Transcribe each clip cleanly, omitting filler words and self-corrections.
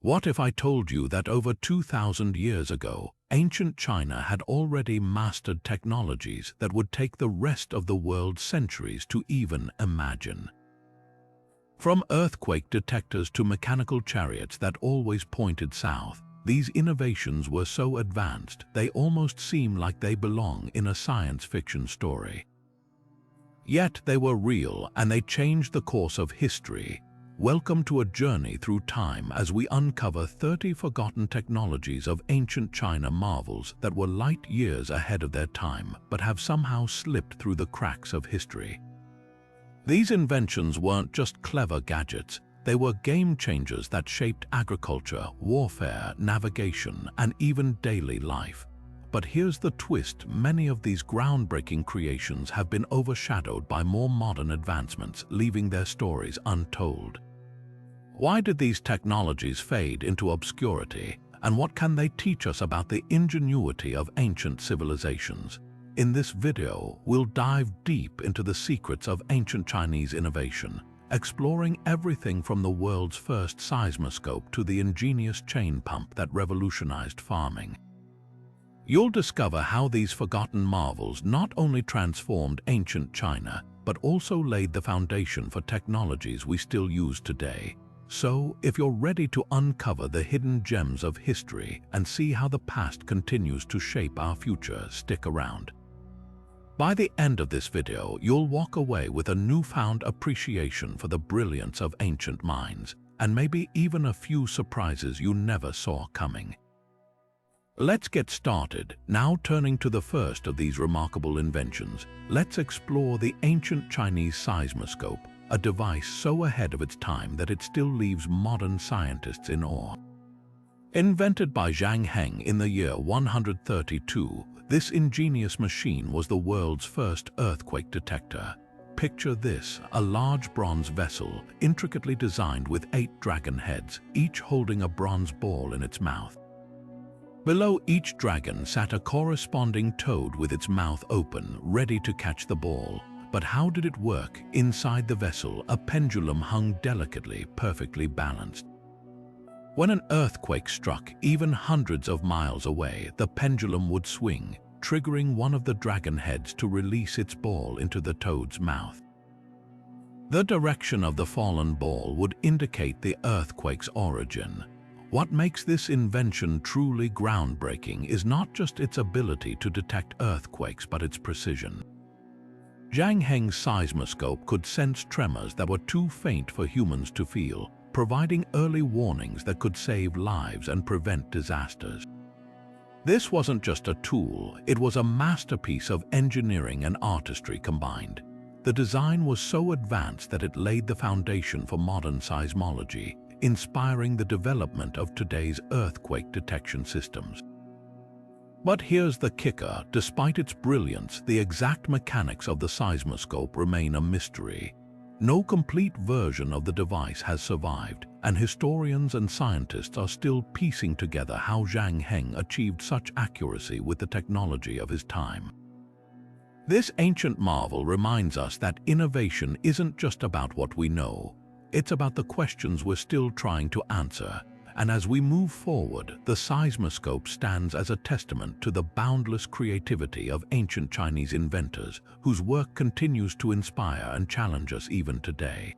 What if I told you that over 2,000 years ago, ancient China had already mastered technologies that would take the rest of the world centuries to even imagine? From earthquake detectors to mechanical chariots that always pointed south, these innovations were so advanced they almost seem like they belong in a science fiction story. Yet they were real and they changed the course of history. Welcome to a journey through time as we uncover 30 forgotten technologies of ancient China marvels that were light years ahead of their time but have somehow slipped through the cracks of history. These inventions weren't just clever gadgets, they were game changers that shaped agriculture, warfare, navigation, and even daily life. But here's the twist: many of these groundbreaking creations have been overshadowed by more modern advancements, leaving their stories untold. Why did these technologies fade into obscurity, and what can they teach us about the ingenuity of ancient civilizations? In this video, we'll dive deep into the secrets of ancient Chinese innovation, exploring everything from the world's first seismoscope to the ingenious chain pump that revolutionized farming. You'll discover how these forgotten marvels not only transformed ancient China, but also laid the foundation for technologies we still use today. So, if you're ready to uncover the hidden gems of history and see how the past continues to shape our future, stick around. By the end of this video, you'll walk away with a newfound appreciation for the brilliance of ancient minds, and maybe even a few surprises you never saw coming. Let's get started. Now, turning to the first of these remarkable inventions, let's explore the ancient Chinese seismoscope, a device so ahead of its time that it still leaves modern scientists in awe. Invented by Zhang Heng in the year 132, this ingenious machine was the world's first earthquake detector. Picture this: a large bronze vessel, intricately designed with 8 dragon heads, each holding a bronze ball in its mouth. Below each dragon sat a corresponding toad with its mouth open, ready to catch the ball. But how did it work? Inside the vessel, a pendulum hung delicately, perfectly balanced. When an earthquake struck, even hundreds of miles away, the pendulum would swing, triggering one of the dragon heads to release its ball into the toad's mouth. The direction of the fallen ball would indicate the earthquake's origin. What makes this invention truly groundbreaking is not just its ability to detect earthquakes, but its precision. Zhang Heng's seismoscope could sense tremors that were too faint for humans to feel, providing early warnings that could save lives and prevent disasters. This wasn't just a tool, it was a masterpiece of engineering and artistry combined. The design was so advanced that it laid the foundation for modern seismology, inspiring the development of today's earthquake detection systems. But here's the kicker: despite its brilliance, the exact mechanics of the seismoscope remain a mystery. No complete version of the device has survived, and historians and scientists are still piecing together how Zhang Heng achieved such accuracy with the technology of his time. This ancient marvel reminds us that innovation isn't just about what we know, it's about the questions we're still trying to answer. And as we move forward, the seismoscope stands as a testament to the boundless creativity of ancient Chinese inventors, whose work continues to inspire and challenge us even today.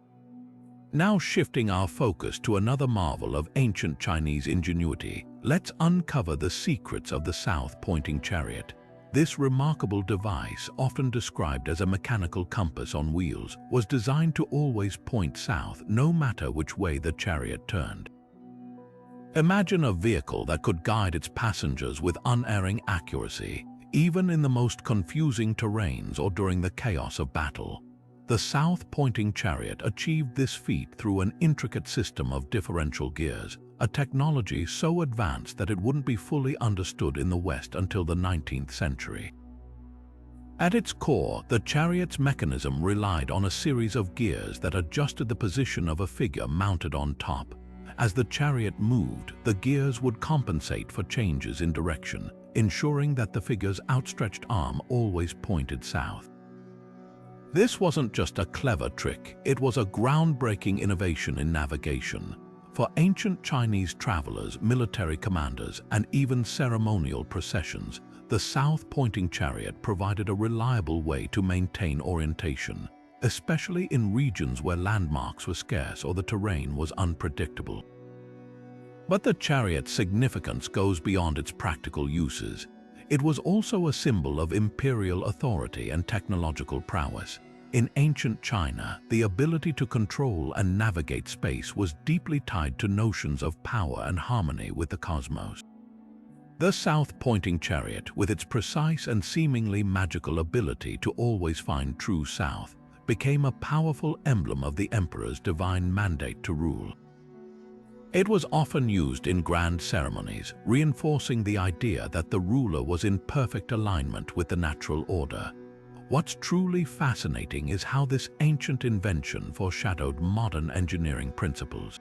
Now, shifting our focus to another marvel of ancient Chinese ingenuity, let's uncover the secrets of the South-Pointing Chariot. This remarkable device, often described as a mechanical compass on wheels, was designed to always point south, no matter which way the chariot turned. Imagine a vehicle that could guide its passengers with unerring accuracy, even in the most confusing terrains or during the chaos of battle. The South-Pointing Chariot achieved this feat through an intricate system of differential gears, a technology so advanced that it wouldn't be fully understood in the West until the 19th century. At its core, the chariot's mechanism relied on a series of gears that adjusted the position of a figure mounted on top. As the chariot moved, the gears would compensate for changes in direction, ensuring that the figure's outstretched arm always pointed south. This wasn't just a clever trick, it was a groundbreaking innovation in navigation. For ancient Chinese travelers, military commanders, and even ceremonial processions, the South-Pointing Chariot provided a reliable way to maintain orientation, especially in regions where landmarks were scarce or the terrain was unpredictable. But the chariot's significance goes beyond its practical uses. It was also a symbol of imperial authority and technological prowess. In ancient China, the ability to control and navigate space was deeply tied to notions of power and harmony with the cosmos. The South-Pointing Chariot, with its precise and seemingly magical ability to always find true south, became a powerful emblem of the emperor's divine mandate to rule. It was often used in grand ceremonies, reinforcing the idea that the ruler was in perfect alignment with the natural order. What's truly fascinating is how this ancient invention foreshadowed modern engineering principles.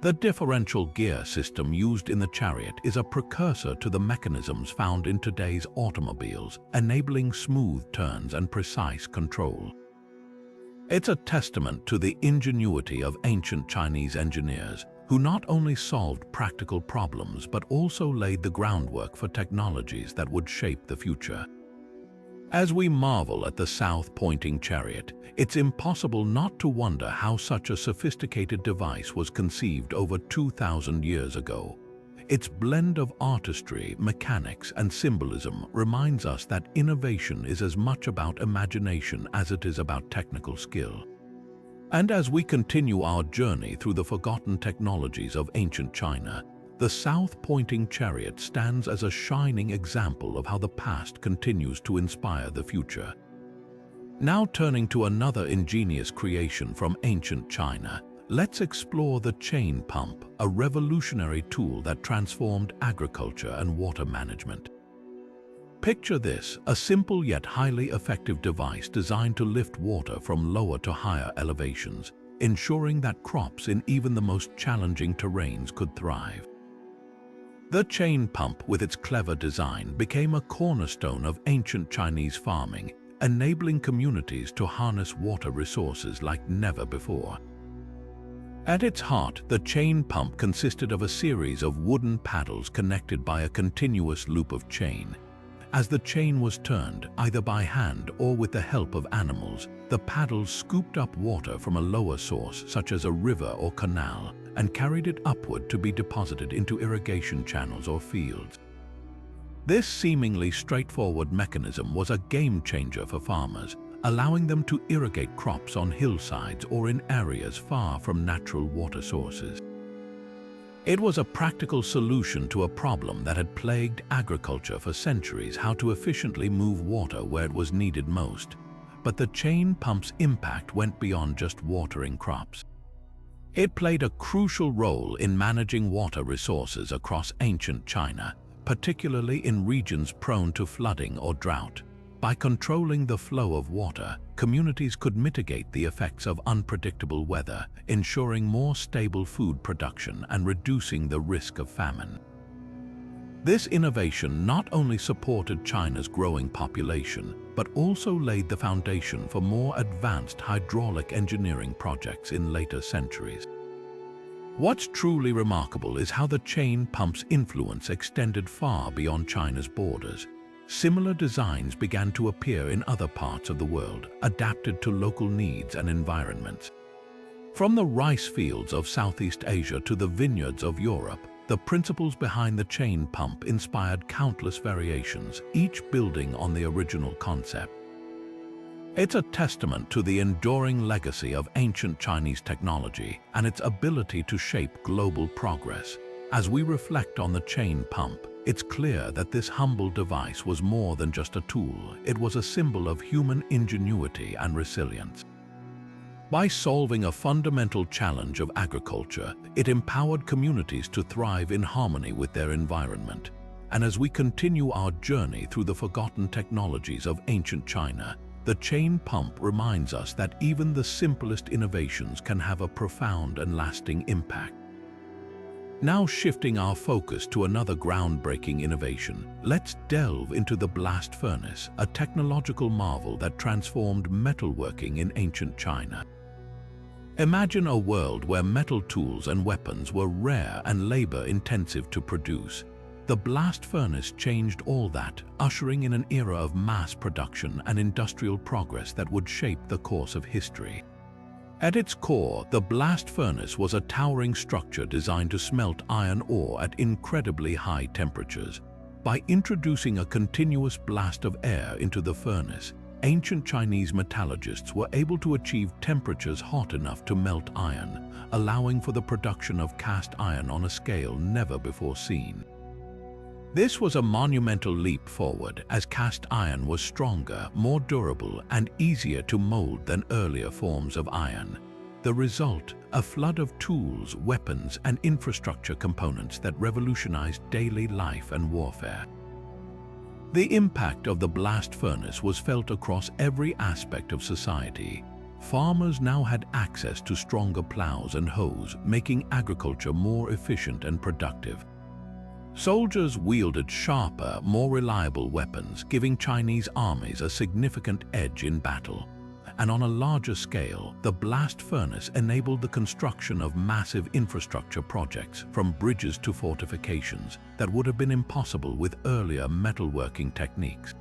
The differential gear system used in the chariot is a precursor to the mechanisms found in today's automobiles, enabling smooth turns and precise control. It's a testament to the ingenuity of ancient Chinese engineers, who not only solved practical problems but also laid the groundwork for technologies that would shape the future. As we marvel at the South-Pointing Chariot, it's impossible not to wonder how such a sophisticated device was conceived over 2,000 years ago. Its blend of artistry, mechanics, and symbolism reminds us that innovation is as much about imagination as it is about technical skill. And as we continue our journey through the forgotten technologies of ancient China, the South-Pointing Chariot stands as a shining example of how the past continues to inspire the future. Now turning to another ingenious creation from ancient China, let's explore the chain pump, a revolutionary tool that transformed agriculture and water management. Picture this, a simple yet highly effective device designed to lift water from lower to higher elevations, ensuring that crops in even the most challenging terrains could thrive. The chain pump, with its clever design, became a cornerstone of ancient Chinese farming, enabling communities to harness water resources like never before. At its heart, the chain pump consisted of a series of wooden paddles connected by a continuous loop of chain. As the chain was turned, either by hand or with the help of animals, the paddles scooped up water from a lower source, such as a river or canal, and carried it upward to be deposited into irrigation channels or fields. This seemingly straightforward mechanism was a game-changer for farmers, allowing them to irrigate crops on hillsides or in areas far from natural water sources. It was a practical solution to a problem that had plagued agriculture for centuries: how to efficiently move water where it was needed most. But the chain pump's impact went beyond just watering crops. It played a crucial role in managing water resources across ancient China, particularly in regions prone to flooding or drought. By controlling the flow of water, communities could mitigate the effects of unpredictable weather, ensuring more stable food production and reducing the risk of famine. This innovation not only supported China's growing population, but also laid the foundation for more advanced hydraulic engineering projects in later centuries. What's truly remarkable is how the chain pump's influence extended far beyond China's borders. Similar designs began to appear in other parts of the world, adapted to local needs and environments. From the rice fields of Southeast Asia to the vineyards of Europe, the principles behind the chain pump inspired countless variations, each building on the original concept. It's a testament to the enduring legacy of ancient Chinese technology and its ability to shape global progress. As we reflect on the chain pump, it's clear that this humble device was more than just a tool. It was a symbol of human ingenuity and resilience. By solving a fundamental challenge of agriculture, it empowered communities to thrive in harmony with their environment. And as we continue our journey through the forgotten technologies of ancient China, the chain pump reminds us that even the simplest innovations can have a profound and lasting impact. Now shifting our focus to another groundbreaking innovation, let's delve into the blast furnace, a technological marvel that transformed metalworking in ancient China. Imagine a world where metal tools and weapons were rare and labor-intensive to produce. The blast furnace changed all that, ushering in an era of mass production and industrial progress that would shape the course of history. At its core, the blast furnace was a towering structure designed to smelt iron ore at incredibly high temperatures. By introducing a continuous blast of air into the furnace, ancient Chinese metallurgists were able to achieve temperatures hot enough to melt iron, allowing for the production of cast iron on a scale never before seen. This was a monumental leap forward, as cast iron was stronger, more durable, and easier to mold than earlier forms of iron. The result, a flood of tools, weapons, and infrastructure components that revolutionized daily life and warfare. The impact of the blast furnace was felt across every aspect of society. Farmers now had access to stronger plows and hoes, making agriculture more efficient and productive. Soldiers wielded sharper, more reliable weapons, giving Chinese armies a significant edge in battle. And on a larger scale, the blast furnace enabled the construction of massive infrastructure projects, from bridges to fortifications, that would have been impossible with earlier metalworking techniques.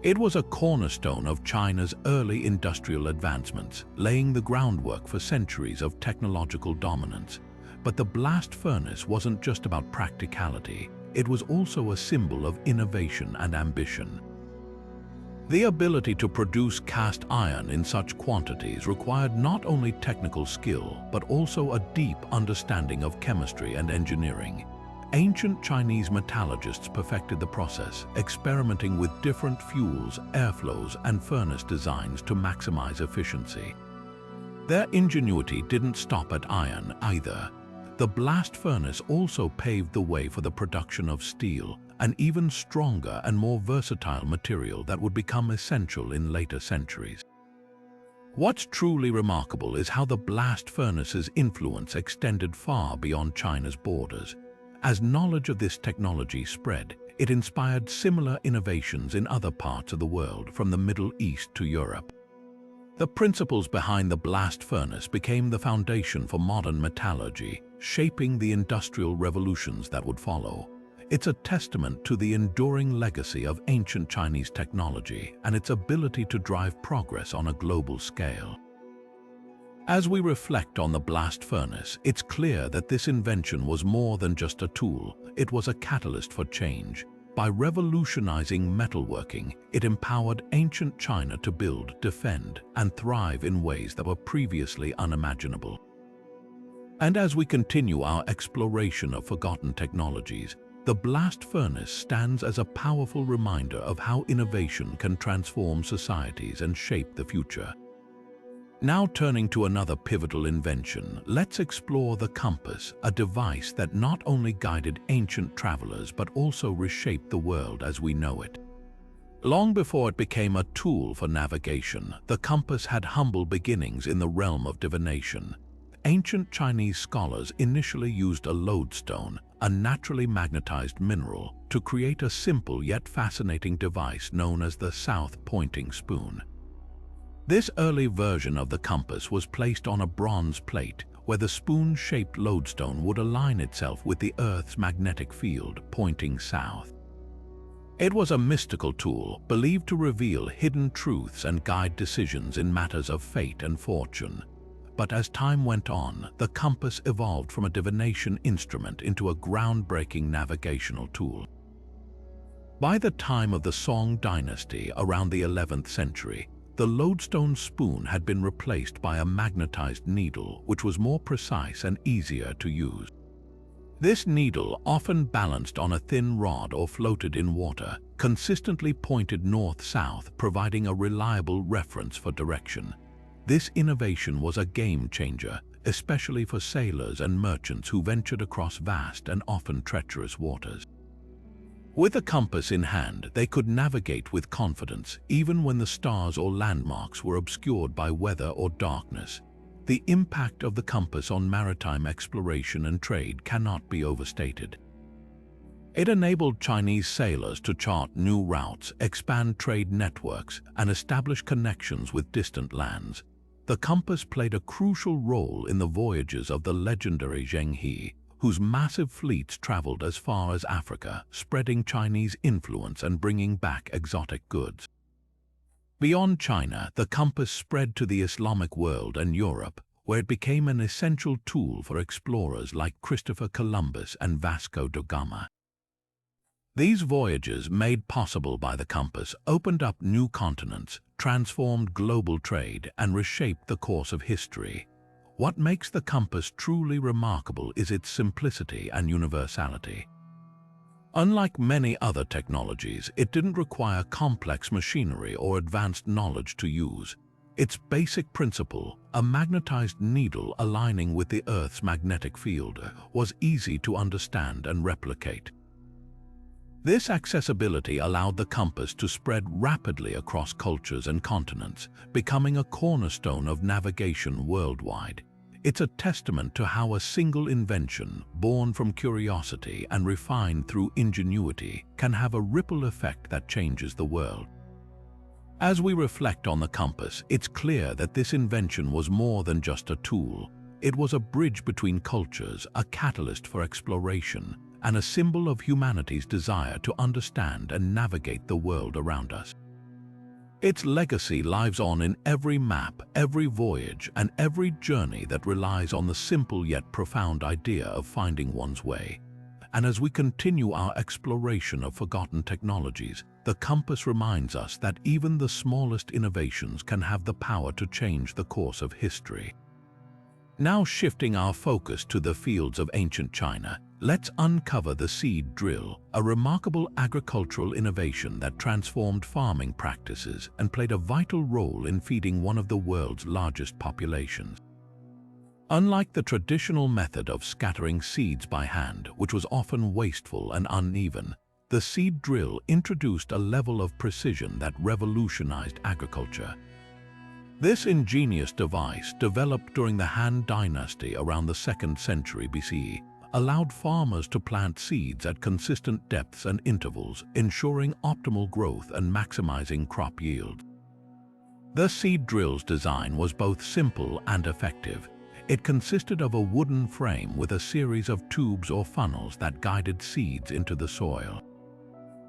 It was a cornerstone of China's early industrial advancements, laying the groundwork for centuries of technological dominance. But the blast furnace wasn't just about practicality, it was also a symbol of innovation and ambition. The ability to produce cast iron in such quantities required not only technical skill, but also a deep understanding of chemistry and engineering. Ancient Chinese metallurgists perfected the process, experimenting with different fuels, airflows, and furnace designs to maximize efficiency. Their ingenuity didn't stop at iron either. The blast furnace also paved the way for the production of steel, an even stronger and more versatile material that would become essential in later centuries. What's truly remarkable is how the blast furnace's influence extended far beyond China's borders. As knowledge of this technology spread, it inspired similar innovations in other parts of the world, from the Middle East to Europe. The principles behind the blast furnace became the foundation for modern metallurgy, shaping the industrial revolutions that would follow. It's a testament to the enduring legacy of ancient Chinese technology and its ability to drive progress on a global scale. As we reflect on the blast furnace, it's clear that this invention was more than just a tool. It was a catalyst for change. By revolutionizing metalworking, it empowered ancient China to build, defend, and thrive in ways that were previously unimaginable. And as we continue our exploration of forgotten technologies, the blast furnace stands as a powerful reminder of how innovation can transform societies and shape the future. Now turning to another pivotal invention, let's explore the compass, a device that not only guided ancient travelers but also reshaped the world as we know it. Long before it became a tool for navigation, the compass had humble beginnings in the realm of divination. Ancient Chinese scholars initially used a lodestone, a naturally magnetized mineral, to create a simple yet fascinating device known as the South-Pointing spoon. This early version of the compass was placed on a bronze plate, where the spoon-shaped lodestone would align itself with the Earth's magnetic field, pointing south. It was a mystical tool, believed to reveal hidden truths and guide decisions in matters of fate and fortune. But as time went on, the compass evolved from a divination instrument into a groundbreaking navigational tool. By the time of the Song dynasty, around the 11th century, the lodestone spoon had been replaced by a magnetized needle, which was more precise and easier to use. This needle, often balanced on a thin rod or floated in water, consistently pointed north-south, providing a reliable reference for direction. This innovation was a game-changer, especially for sailors and merchants who ventured across vast and often treacherous waters. With a compass in hand, they could navigate with confidence, even when the stars or landmarks were obscured by weather or darkness. The impact of the compass on maritime exploration and trade cannot be overstated. It enabled Chinese sailors to chart new routes, expand trade networks, and establish connections with distant lands. the compass played a crucial role in the voyages of the legendary Zheng He, whose massive fleets traveled as far as Africa, spreading Chinese influence and bringing back exotic goods. Beyond China, the compass spread to the Islamic world and Europe, where it became an essential tool for explorers like Christopher Columbus and Vasco da Gama. These voyages, made possible by the compass, opened up new continents, transformed global trade, and reshaped the course of history. What makes the compass truly remarkable is its simplicity and universality. Unlike many other technologies, it didn't require complex machinery or advanced knowledge to use. Its basic principle, a magnetized needle aligning with the Earth's magnetic field, was easy to understand and replicate. This accessibility allowed the compass to spread rapidly across cultures and continents, becoming a cornerstone of navigation worldwide. It's a testament to how a single invention, born from curiosity and refined through ingenuity, can have a ripple effect that changes the world. As we reflect on the compass, it's clear that this invention was more than just a tool. It was a bridge between cultures, a catalyst for exploration, and a symbol of humanity's desire to understand and navigate the world around us. Its legacy lives on in every map, every voyage, and every journey that relies on the simple yet profound idea of finding one's way. And as we continue our exploration of forgotten technologies, the compass reminds us that even the smallest innovations can have the power to change the course of history. Now shifting our focus to the fields of ancient China, let's uncover the seed drill, a remarkable agricultural innovation that transformed farming practices and played a vital role in feeding one of the world's largest populations. Unlike the traditional method of scattering seeds by hand, which was often wasteful and uneven, the seed drill introduced a level of precision that revolutionized agriculture. This ingenious device, developed during the Han Dynasty around the 2nd century BCE, allowed farmers to plant seeds at consistent depths and intervals, ensuring optimal growth and maximizing crop yield. The seed drill's design was both simple and effective. It consisted of a wooden frame with a series of tubes or funnels that guided seeds into the soil.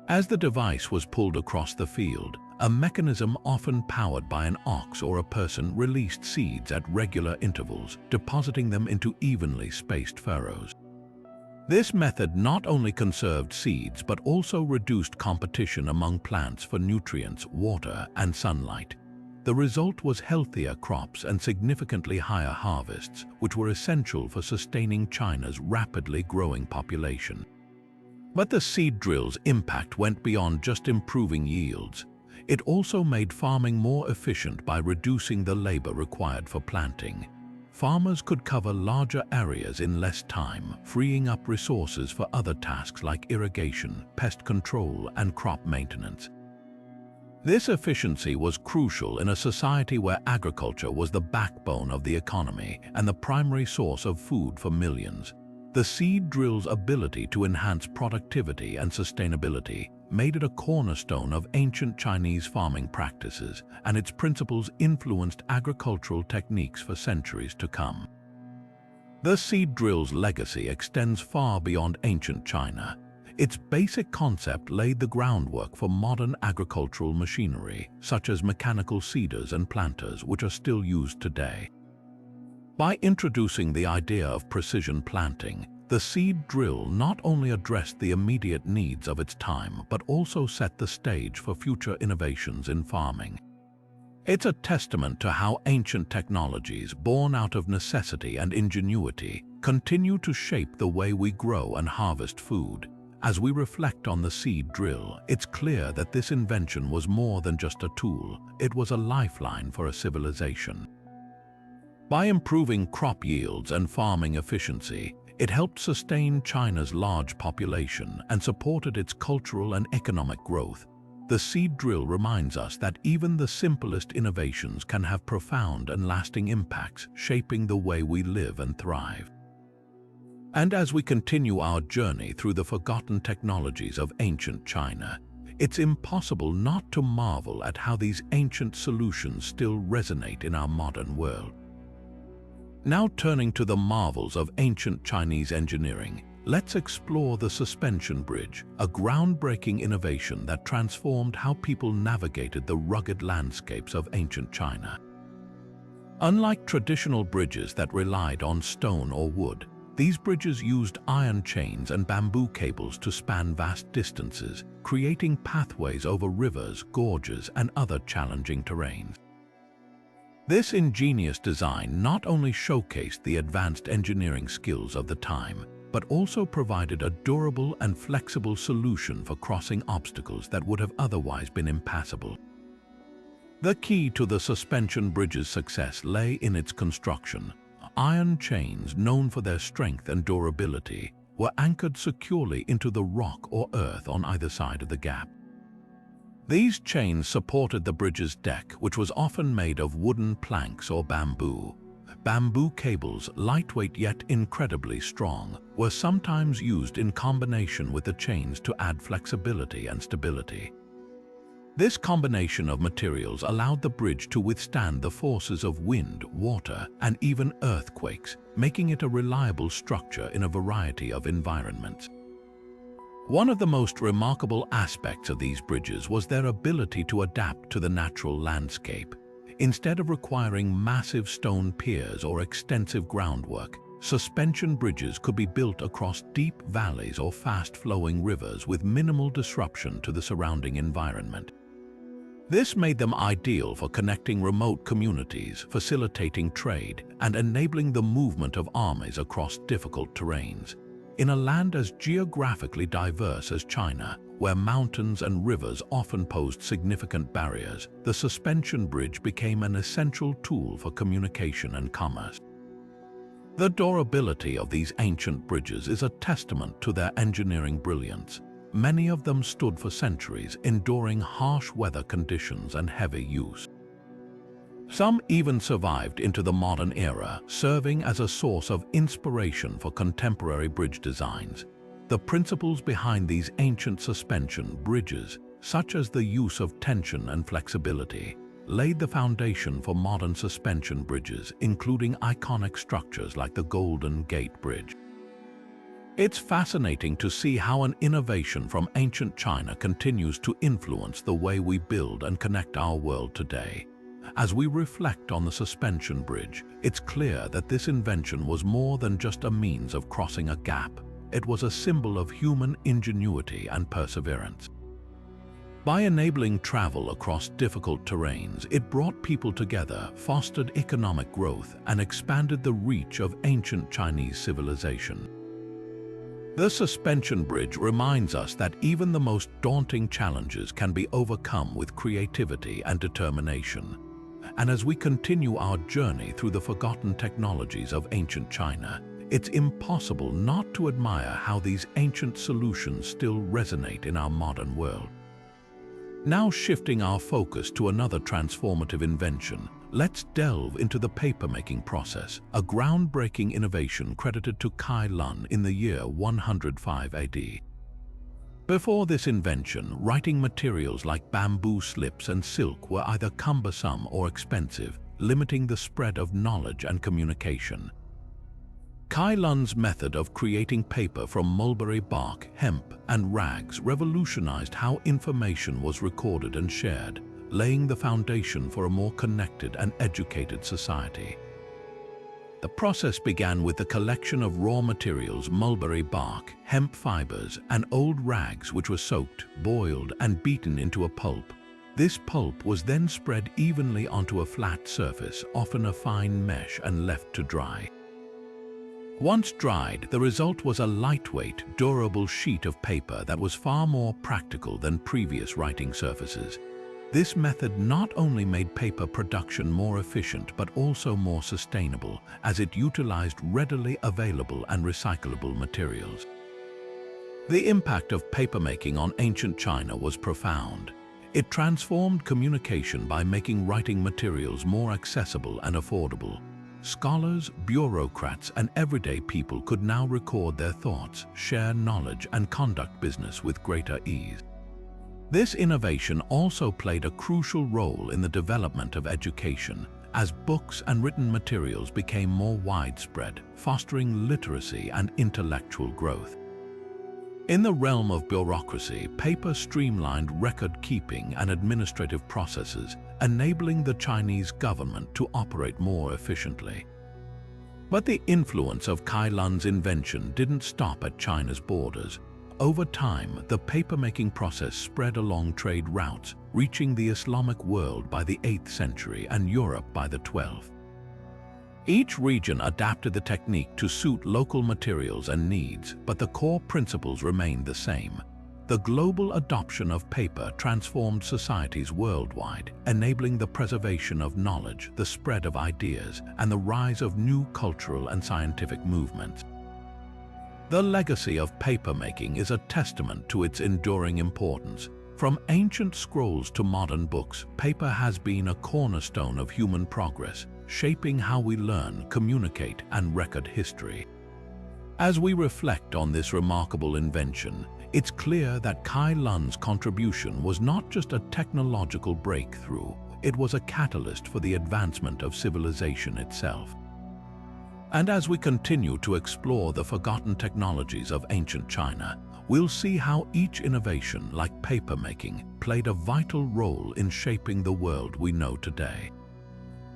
As the device was pulled across the field, a mechanism often powered by an ox or a person released seeds at regular intervals, depositing them into evenly spaced furrows. This method not only conserved seeds but also reduced competition among plants for nutrients, water, and sunlight. The result was healthier crops and significantly higher harvests, which were essential for sustaining China's rapidly growing population. But the seed drill's impact went beyond just improving yields. It also made farming more efficient by reducing the labor required for planting. Farmers could cover larger areas in less time, freeing up resources for other tasks like irrigation, pest control, and crop maintenance. This efficiency was crucial in a society where agriculture was the backbone of the economy and the primary source of food for millions. The seed drill's ability to enhance productivity and sustainability made it a cornerstone of ancient Chinese farming practices, and its principles influenced agricultural techniques for centuries to come. The seed drill's legacy extends far beyond ancient China. Its basic concept laid the groundwork for modern agricultural machinery, such as mechanical seeders and planters, which are still used today. By introducing the idea of precision planting, the seed drill not only addressed the immediate needs of its time, but also set the stage for future innovations in farming. It's a testament to how ancient technologies, born out of necessity and ingenuity, continue to shape the way we grow and harvest food. As we reflect on the seed drill, it's clear that this invention was more than just a tool. It was a lifeline for a civilization. By improving crop yields and farming efficiency, it helped sustain China's large population and supported its cultural and economic growth. The seed drill reminds us that even the simplest innovations can have profound and lasting impacts, shaping the way we live and thrive. And as we continue our journey through the forgotten technologies of ancient China, It's impossible not to marvel at how these ancient solutions still resonate in our modern world. Now turning to the marvels of ancient Chinese engineering, let's explore the suspension bridge, a groundbreaking innovation that transformed how people navigated the rugged landscapes of ancient China. Unlike traditional bridges that relied on stone or wood, these bridges used iron chains and bamboo cables to span vast distances, creating pathways over rivers, gorges, and other challenging terrains. This ingenious design not only showcased the advanced engineering skills of the time, but also provided a durable and flexible solution for crossing obstacles that would have otherwise been impassable. The key to the suspension bridge's success lay in its construction. Iron chains, known for their strength and durability, were anchored securely into the rock or earth on either side of the gap. These chains supported the bridge's deck, which was often made of wooden planks or bamboo. Bamboo cables, lightweight yet incredibly strong, were sometimes used in combination with the chains to add flexibility and stability. This combination of materials allowed the bridge to withstand the forces of wind, water, and even earthquakes, making it a reliable structure in a variety of environments. One of the most remarkable aspects of these bridges was their ability to adapt to the natural landscape. Instead of requiring massive stone piers or extensive groundwork, suspension bridges could be built across deep valleys or fast-flowing rivers with minimal disruption to the surrounding environment. This made them ideal for connecting remote communities, facilitating trade, and enabling the movement of armies across difficult terrains. In a land as geographically diverse as China, where mountains and rivers often posed significant barriers, the suspension bridge became an essential tool for communication and commerce. The durability of these ancient bridges is a testament to their engineering brilliance. Many of them stood for centuries, enduring harsh weather conditions and heavy use. Some even survived into the modern era, serving as a source of inspiration for contemporary bridge designs. The principles behind these ancient suspension bridges, such as the use of tension and flexibility, laid the foundation for modern suspension bridges, including iconic structures like the Golden Gate Bridge. It's fascinating to see how an innovation from ancient China continues to influence the way we build and connect our world today. As we reflect on the suspension bridge, it's clear that this invention was more than just a means of crossing a gap. It was a symbol of human ingenuity and perseverance. By enabling travel across difficult terrains, it brought people together, fostered economic growth, and expanded the reach of ancient Chinese civilization. The suspension bridge reminds us that even the most daunting challenges can be overcome with creativity and determination. And as we continue our journey through the forgotten technologies of ancient China, it's impossible not to admire how these ancient solutions still resonate in our modern world. Now shifting our focus to another transformative invention, let's delve into the papermaking process, a groundbreaking innovation credited to Kai Lun in the year 105 AD. Before this invention, writing materials like bamboo slips and silk were either cumbersome or expensive, limiting the spread of knowledge and communication. Kai Lun's method of creating paper from mulberry bark, hemp, and rags revolutionized how information was recorded and shared, laying the foundation for a more connected and educated society. The process began with the collection of raw materials, mulberry bark, hemp fibers, and old rags which were soaked, boiled, and beaten into a pulp. This pulp was then spread evenly onto a flat surface, often a fine mesh, and left to dry. Once dried, the result was a lightweight, durable sheet of paper that was far more practical than previous writing surfaces. This method not only made paper production more efficient but also more sustainable, as it utilized readily available and recyclable materials. The impact of papermaking on ancient China was profound. It transformed communication by making writing materials more accessible and affordable. Scholars, bureaucrats, and everyday people could now record their thoughts, share knowledge, and conduct business with greater ease. This innovation also played a crucial role in the development of education, as books and written materials became more widespread, fostering literacy and intellectual growth. In the realm of bureaucracy, paper streamlined record-keeping and administrative processes, enabling the Chinese government to operate more efficiently. But the influence of Kai Lun's invention didn't stop at China's borders. Over time, the papermaking process spread along trade routes, reaching the Islamic world by the 8th century and Europe by the 12th. Each region adapted the technique to suit local materials and needs, but the core principles remained the same. The global adoption of paper transformed societies worldwide, enabling the preservation of knowledge, the spread of ideas, and the rise of new cultural and scientific movements. The legacy of papermaking is a testament to its enduring importance. From ancient scrolls to modern books, paper has been a cornerstone of human progress, shaping how we learn, communicate, and record history. As we reflect on this remarkable invention, it's clear that Kai Lun's contribution was not just a technological breakthrough, it was a catalyst for the advancement of civilization itself. And as we continue to explore the forgotten technologies of ancient China, we'll see how each innovation, like papermaking, played a vital role in shaping the world we know today.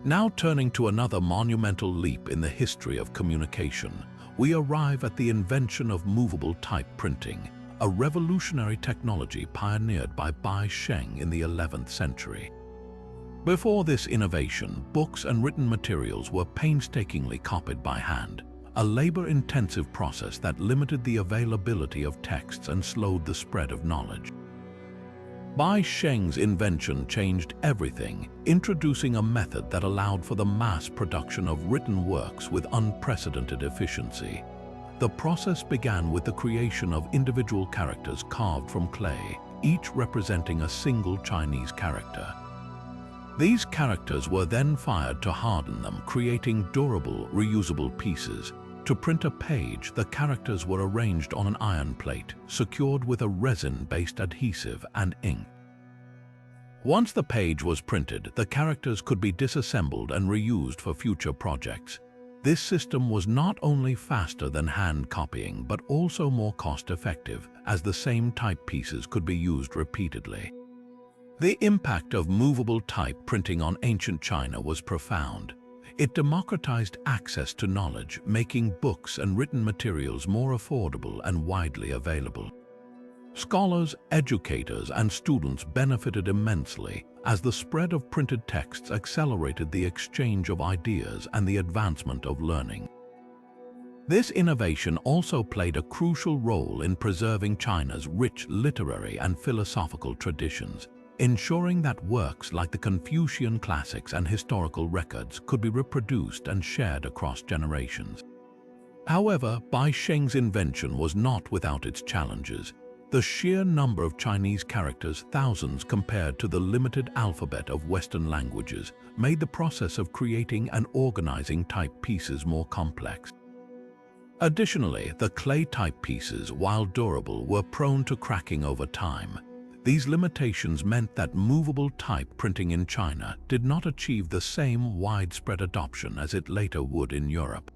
Now turning to another monumental leap in the history of communication, we arrive at the invention of movable type printing, a revolutionary technology pioneered by Bai Sheng in the 11th century. Before this innovation, books and written materials were painstakingly copied by hand, a labor-intensive process that limited the availability of texts and slowed the spread of knowledge. Bai Sheng's invention changed everything, introducing a method that allowed for the mass production of written works with unprecedented efficiency. The process began with the creation of individual characters carved from clay, each representing a single Chinese character. These characters were then fired to harden them, creating durable, reusable pieces. To print a page, the characters were arranged on an iron plate, secured with a resin-based adhesive and ink. Once the page was printed, the characters could be disassembled and reused for future projects. This system was not only faster than hand copying, but also more cost-effective, as the same type pieces could be used repeatedly. The impact of movable type printing on ancient China was profound. It democratized access to knowledge, making books and written materials more affordable and widely available. Scholars, educators, and students benefited immensely as the spread of printed texts accelerated the exchange of ideas and the advancement of learning. This innovation also played a crucial role in preserving China's rich literary and philosophical traditions, ensuring that works like the Confucian classics and historical records could be reproduced and shared across generations. However, Bai Sheng's invention was not without its challenges. The sheer number of Chinese characters, thousands compared to the limited alphabet of Western languages, made the process of creating and organizing type pieces more complex. Additionally, the clay type pieces, while durable, were prone to cracking over time. These limitations meant that movable type printing in China did not achieve the same widespread adoption as it later would in Europe.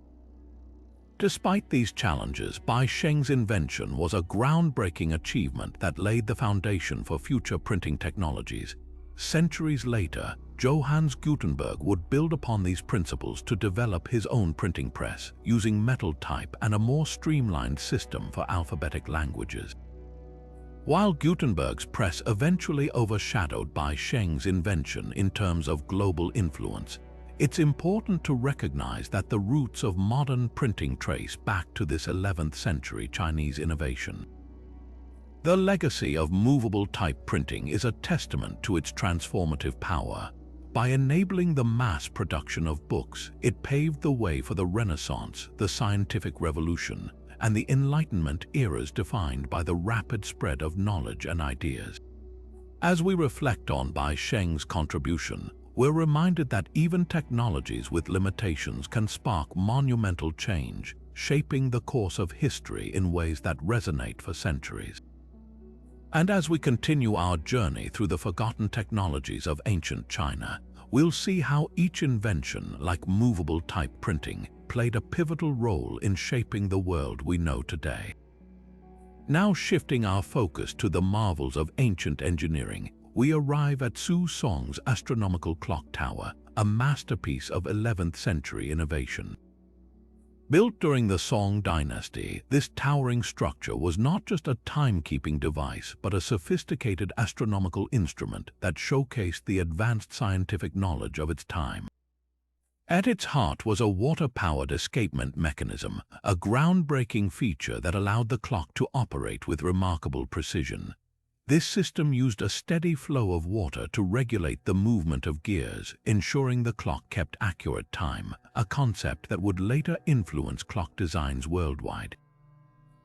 Despite these challenges, Bai Sheng's invention was a groundbreaking achievement that laid the foundation for future printing technologies. Centuries later, Johannes Gutenberg would build upon these principles to develop his own printing press, using metal type and a more streamlined system for alphabetic languages. While Gutenberg's press eventually overshadowed Bai Sheng's invention in terms of global influence, it's important to recognize that the roots of modern printing trace back to this 11th century Chinese innovation. The legacy of movable type printing is a testament to its transformative power. By enabling the mass production of books, it paved the way for the Renaissance, the scientific revolution, and the Enlightenment eras defined by the rapid spread of knowledge and ideas. As we reflect on Bai Sheng's contribution, we're reminded that even technologies with limitations can spark monumental change, shaping the course of history in ways that resonate for centuries. And as we continue our journey through the forgotten technologies of ancient China, we'll see how each invention, like movable type printing, played a pivotal role in shaping the world we know today. Now shifting our focus to the marvels of ancient engineering, we arrive at Su Song's astronomical clock tower, a masterpiece of 11th century innovation. Built during the Song dynasty, this towering structure was not just a timekeeping device, but a sophisticated astronomical instrument that showcased the advanced scientific knowledge of its time. At its heart was a water-powered escapement mechanism, a groundbreaking feature that allowed the clock to operate with remarkable precision. This system used a steady flow of water to regulate the movement of gears, ensuring the clock kept accurate time, a concept that would later influence clock designs worldwide.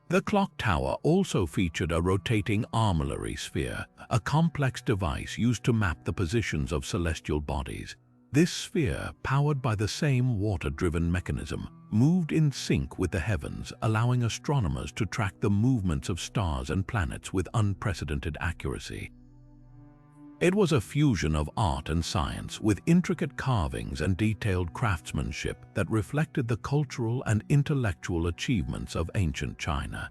The clock tower also featured a rotating armillary sphere, a complex device used to map the positions of celestial bodies. This sphere, powered by the same water-driven mechanism, moved in sync with the heavens, allowing astronomers to track the movements of stars and planets with unprecedented accuracy. It was a fusion of art and science, with intricate carvings and detailed craftsmanship that reflected the cultural and intellectual achievements of ancient China.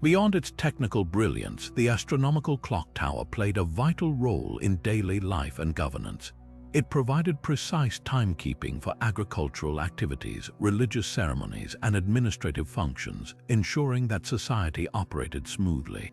Beyond its technical brilliance, the astronomical clock tower played a vital role in daily life and governance. It provided precise timekeeping for agricultural activities, religious ceremonies, and administrative functions, ensuring that society operated smoothly.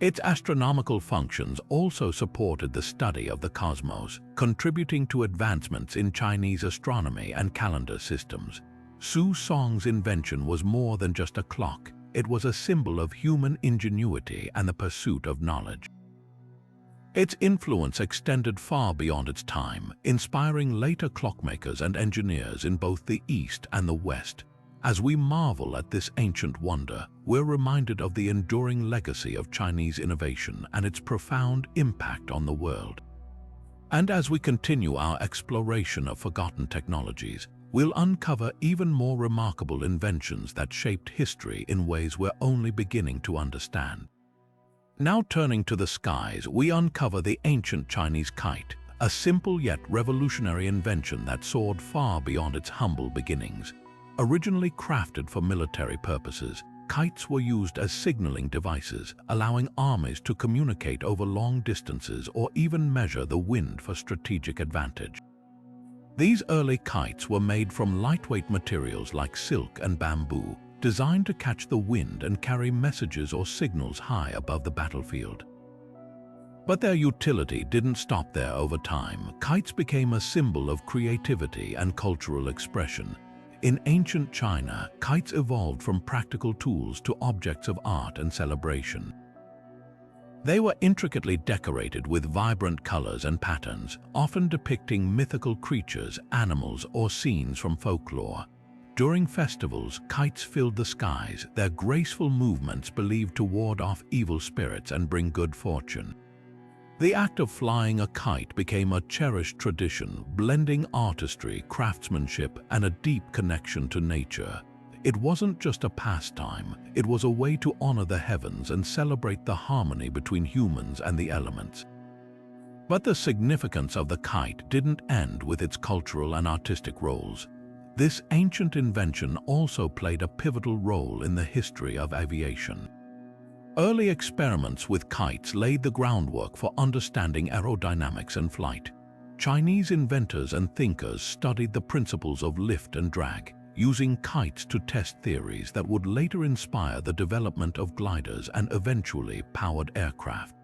Its astronomical functions also supported the study of the cosmos, contributing to advancements in Chinese astronomy and calendar systems. Su Song's invention was more than just a clock. It was a symbol of human ingenuity and the pursuit of knowledge. Its influence extended far beyond its time, inspiring later clockmakers and engineers in both the East and the West. As we marvel at this ancient wonder, we're reminded of the enduring legacy of Chinese innovation and its profound impact on the world. And as we continue our exploration of forgotten technologies, we'll uncover even more remarkable inventions that shaped history in ways we're only beginning to understand. Now turning to the skies, we uncover the ancient Chinese kite, a simple yet revolutionary invention that soared far beyond its humble beginnings. Originally crafted for military purposes, kites were used as signaling devices, allowing armies to communicate over long distances or even measure the wind for strategic advantage. These early kites were made from lightweight materials like silk and bamboo, designed to catch the wind and carry messages or signals high above the battlefield. But their utility didn't stop there over time. Kites became a symbol of creativity and cultural expression. In ancient China, kites evolved from practical tools to objects of art and celebration. They were intricately decorated with vibrant colors and patterns, often depicting mythical creatures, animals, or scenes from folklore. During festivals, kites filled the skies, their graceful movements believed to ward off evil spirits and bring good fortune. The act of flying a kite became a cherished tradition, blending artistry, craftsmanship, and a deep connection to nature. It wasn't just a pastime, it was a way to honor the heavens and celebrate the harmony between humans and the elements. But the significance of the kite didn't end with its cultural and artistic roles. This ancient invention also played a pivotal role in the history of aviation. Early experiments with kites laid the groundwork for understanding aerodynamics and flight. Chinese inventors and thinkers studied the principles of lift and drag, using kites to test theories that would later inspire the development of gliders and eventually powered aircraft.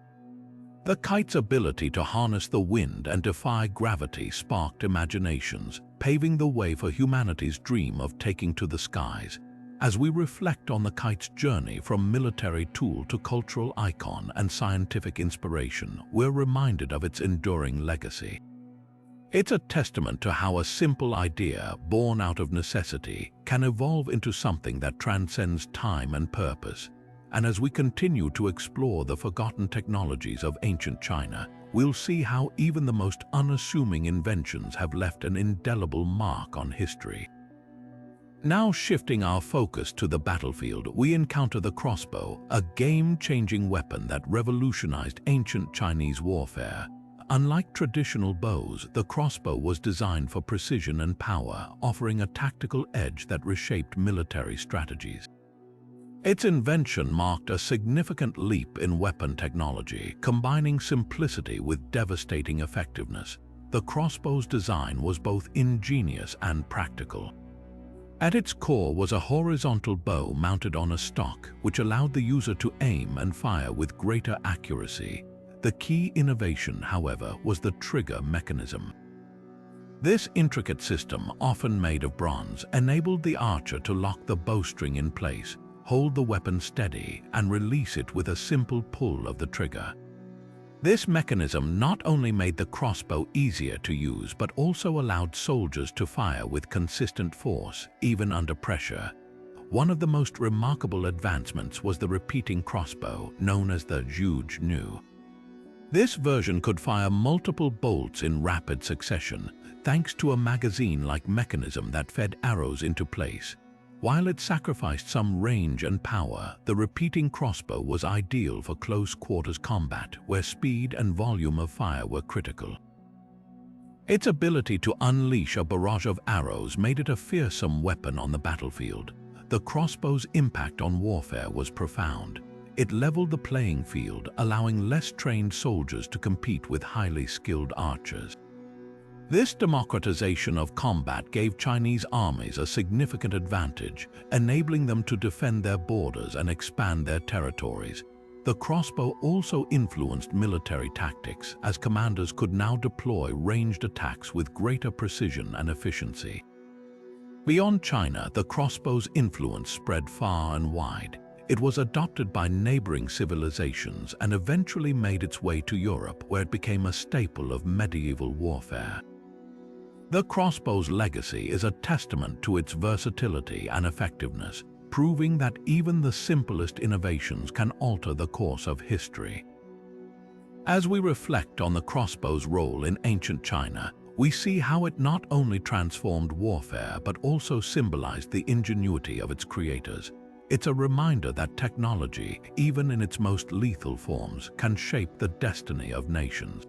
The kite's ability to harness the wind and defy gravity sparked imaginations, paving the way for humanity's dream of taking to the skies. As we reflect on the kite's journey from military tool to cultural icon and scientific inspiration, we're reminded of its enduring legacy. It's a testament to how a simple idea, born out of necessity, can evolve into something that transcends time and purpose. And as we continue to explore the forgotten technologies of ancient China, we'll see how even the most unassuming inventions have left an indelible mark on history. Now shifting our focus to the battlefield, we encounter the crossbow, a game-changing weapon that revolutionized ancient Chinese warfare. Unlike traditional bows, the crossbow was designed for precision and power, offering a tactical edge that reshaped military strategies. Its invention marked a significant leap in weapon technology, combining simplicity with devastating effectiveness. The crossbow's design was both ingenious and practical. At its core was a horizontal bow mounted on a stock, which allowed the user to aim and fire with greater accuracy. The key innovation, however, was the trigger mechanism. This intricate system, often made of bronze, enabled the archer to lock the bowstring in place, hold the weapon steady, and release it with a simple pull of the trigger. This mechanism not only made the crossbow easier to use, but also allowed soldiers to fire with consistent force, even under pressure. One of the most remarkable advancements was the repeating crossbow, known as the Zhuge Nu. This version could fire multiple bolts in rapid succession, thanks to a magazine-like mechanism that fed arrows into place. While it sacrificed some range and power, the repeating crossbow was ideal for close-quarters combat, where speed and volume of fire were critical. Its ability to unleash a barrage of arrows made it a fearsome weapon on the battlefield. The crossbow's impact on warfare was profound. It leveled the playing field, allowing less trained soldiers to compete with highly skilled archers. This democratization of combat gave Chinese armies a significant advantage, enabling them to defend their borders and expand their territories. The crossbow also influenced military tactics, as commanders could now deploy ranged attacks with greater precision and efficiency. Beyond China, the crossbow's influence spread far and wide. It was adopted by neighboring civilizations and eventually made its way to Europe, where it became a staple of medieval warfare. The crossbow's legacy is a testament to its versatility and effectiveness, proving that even the simplest innovations can alter the course of history. As we reflect on the crossbow's role in ancient China, we see how it not only transformed warfare but also symbolized the ingenuity of its creators. It's a reminder that technology, even in its most lethal forms, can shape the destiny of nations.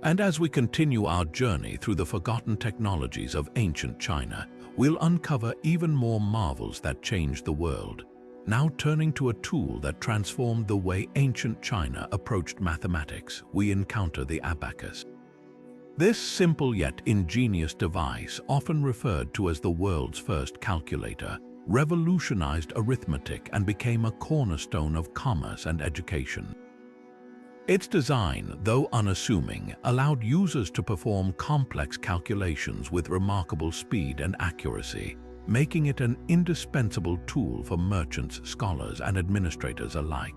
And as we continue our journey through the forgotten technologies of ancient China, we'll uncover even more marvels that changed the world. Now turning to a tool that transformed the way ancient China approached mathematics, we encounter the abacus. This simple yet ingenious device, often referred to as the world's first calculator, revolutionized arithmetic and became a cornerstone of commerce and education. Its design, though unassuming, allowed users to perform complex calculations with remarkable speed and accuracy, making it an indispensable tool for merchants, scholars, and administrators alike.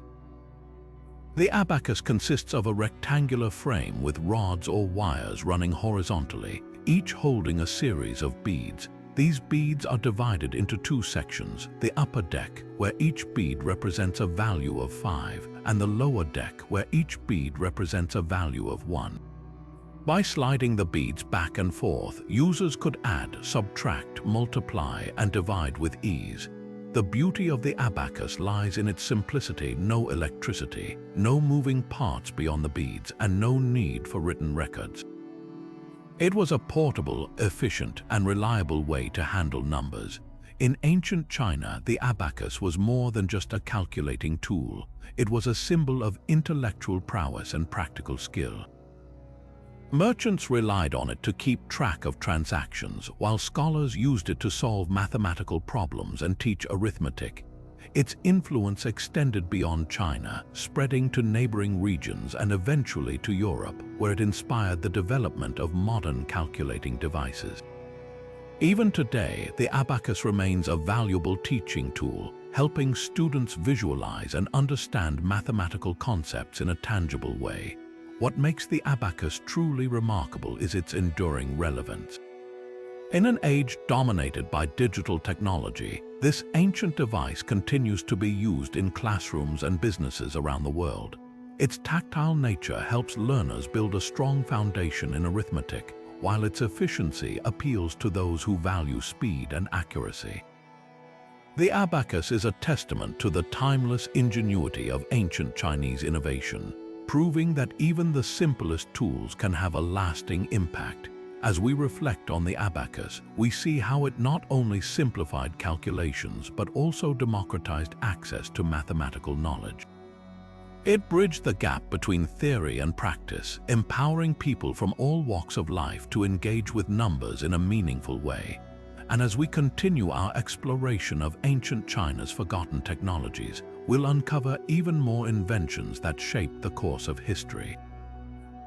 The abacus consists of a rectangular frame with rods or wires running horizontally, each holding a series of beads. These beads are divided into two sections, the upper deck, where each bead represents a value of 5, and the lower deck, where each bead represents a value of 1. By sliding the beads back and forth, users could add, subtract, multiply, and divide with ease. The beauty of the abacus lies in its simplicity: no electricity, no moving parts beyond the beads, and no need for written records. It was a portable, efficient, and reliable way to handle numbers. In ancient China, the abacus was more than just a calculating tool. It was a symbol of intellectual prowess and practical skill. Merchants relied on it to keep track of transactions, while scholars used it to solve mathematical problems and teach arithmetic. Its influence extended beyond China, spreading to neighboring regions and eventually to Europe, where it inspired the development of modern calculating devices. Even today, the abacus remains a valuable teaching tool, helping students visualize and understand mathematical concepts in a tangible way. What makes the abacus truly remarkable is its enduring relevance. In an age dominated by digital technology, this ancient device continues to be used in classrooms and businesses around the world. Its tactile nature helps learners build a strong foundation in arithmetic, while its efficiency appeals to those who value speed and accuracy. The abacus is a testament to the timeless ingenuity of ancient Chinese innovation, proving that even the simplest tools can have a lasting impact. As we reflect on the abacus, we see how it not only simplified calculations but also democratized access to mathematical knowledge. It bridged the gap between theory and practice, empowering people from all walks of life to engage with numbers in a meaningful way. And as we continue our exploration of ancient China's forgotten technologies, we'll uncover even more inventions that shaped the course of history.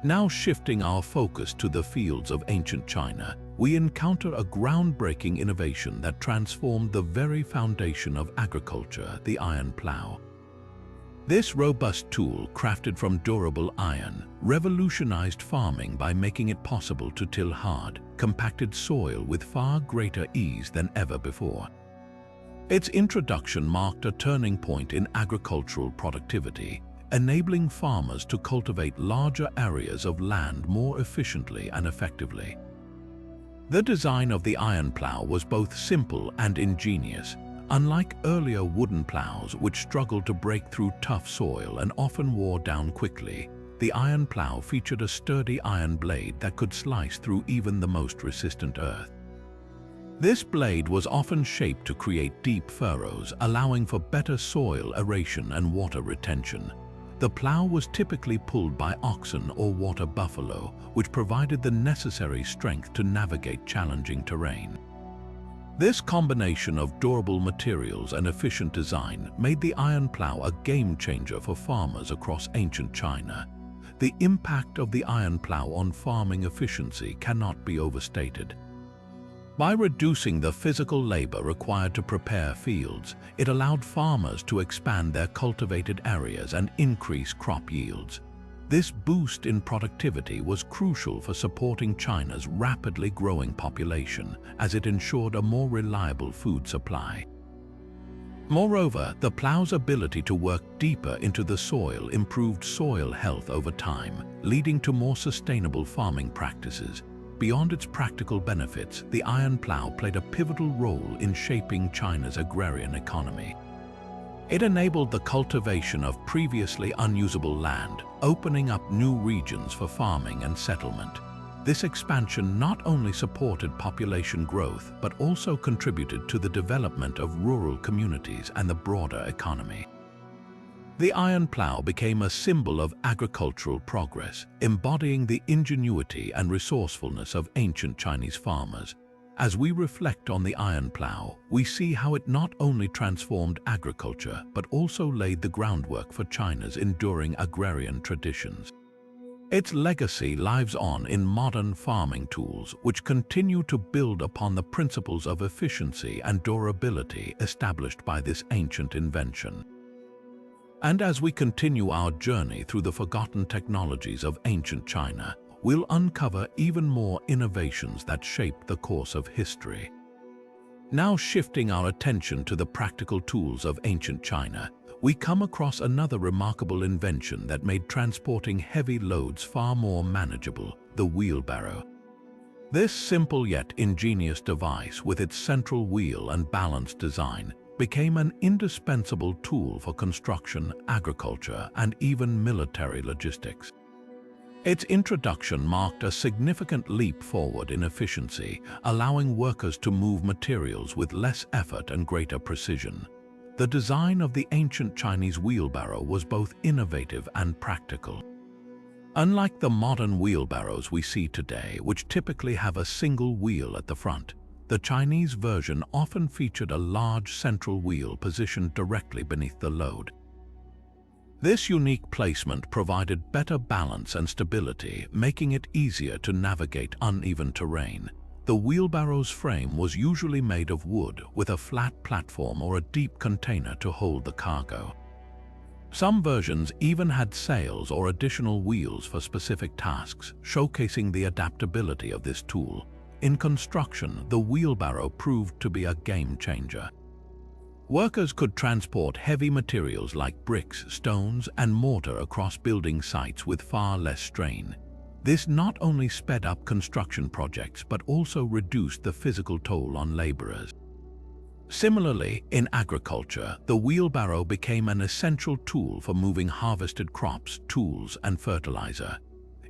Now shifting our focus to the fields of ancient China, we encounter a groundbreaking innovation that transformed the very foundation of agriculture, the iron plow. This robust tool, crafted from durable iron, revolutionized farming by making it possible to till hard, compacted soil with far greater ease than ever before. Its introduction marked a turning point in agricultural productivity, enabling farmers to cultivate larger areas of land more efficiently and effectively. The design of the iron plow was both simple and ingenious. Unlike earlier wooden plows, which struggled to break through tough soil and often wore down quickly, the iron plow featured a sturdy iron blade that could slice through even the most resistant earth. This blade was often shaped to create deep furrows, allowing for better soil aeration and water retention. The plow was typically pulled by oxen or water buffalo, which provided the necessary strength to navigate challenging terrain. This combination of durable materials and efficient design made the iron plow a game-changer for farmers across ancient China. The impact of the iron plow on farming efficiency cannot be overstated. By reducing the physical labor required to prepare fields, it allowed farmers to expand their cultivated areas and increase crop yields. This boost in productivity was crucial for supporting China's rapidly growing population, as it ensured a more reliable food supply. Moreover, the plow's ability to work deeper into the soil improved soil health over time, leading to more sustainable farming practices. Beyond its practical benefits, the iron plow played a pivotal role in shaping China's agrarian economy. It enabled the cultivation of previously unusable land, opening up new regions for farming and settlement. This expansion not only supported population growth, but also contributed to the development of rural communities and the broader economy. The iron plow became a symbol of agricultural progress, embodying the ingenuity and resourcefulness of ancient Chinese farmers. As we reflect on the iron plow, we see how it not only transformed agriculture, but also laid the groundwork for China's enduring agrarian traditions. Its legacy lives on in modern farming tools, which continue to build upon the principles of efficiency and durability established by this ancient invention. And as we continue our journey through the forgotten technologies of ancient China, we'll uncover even more innovations that shaped the course of history. Now shifting our attention to the practical tools of ancient China, we come across another remarkable invention that made transporting heavy loads far more manageable: the wheelbarrow. This simple yet ingenious device, with its central wheel and balanced design, became an indispensable tool for construction, agriculture, and even military logistics. Its introduction marked a significant leap forward in efficiency, allowing workers to move materials with less effort and greater precision. The design of the ancient Chinese wheelbarrow was both innovative and practical. Unlike the modern wheelbarrows we see today, which typically have a single wheel at the front, the Chinese version often featured a large central wheel positioned directly beneath the load. This unique placement provided better balance and stability, making it easier to navigate uneven terrain. The wheelbarrow's frame was usually made of wood, with a flat platform or a deep container to hold the cargo. Some versions even had sails or additional wheels for specific tasks, showcasing the adaptability of this tool. In construction, the wheelbarrow proved to be a game-changer. Workers could transport heavy materials like bricks, stones, and mortar across building sites with far less strain. This not only sped up construction projects but also reduced the physical toll on laborers. Similarly, in agriculture, the wheelbarrow became an essential tool for moving harvested crops, tools, and fertilizer.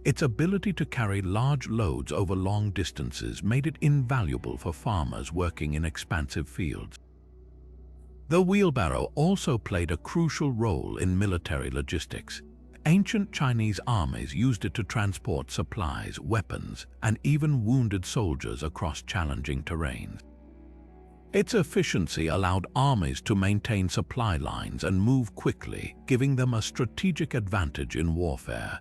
Its ability to carry large loads over long distances made it invaluable for farmers working in expansive fields. The wheelbarrow also played a crucial role in military logistics. Ancient Chinese armies used it to transport supplies, weapons, and even wounded soldiers across challenging terrains. Its efficiency allowed armies to maintain supply lines and move quickly, giving them a strategic advantage in warfare.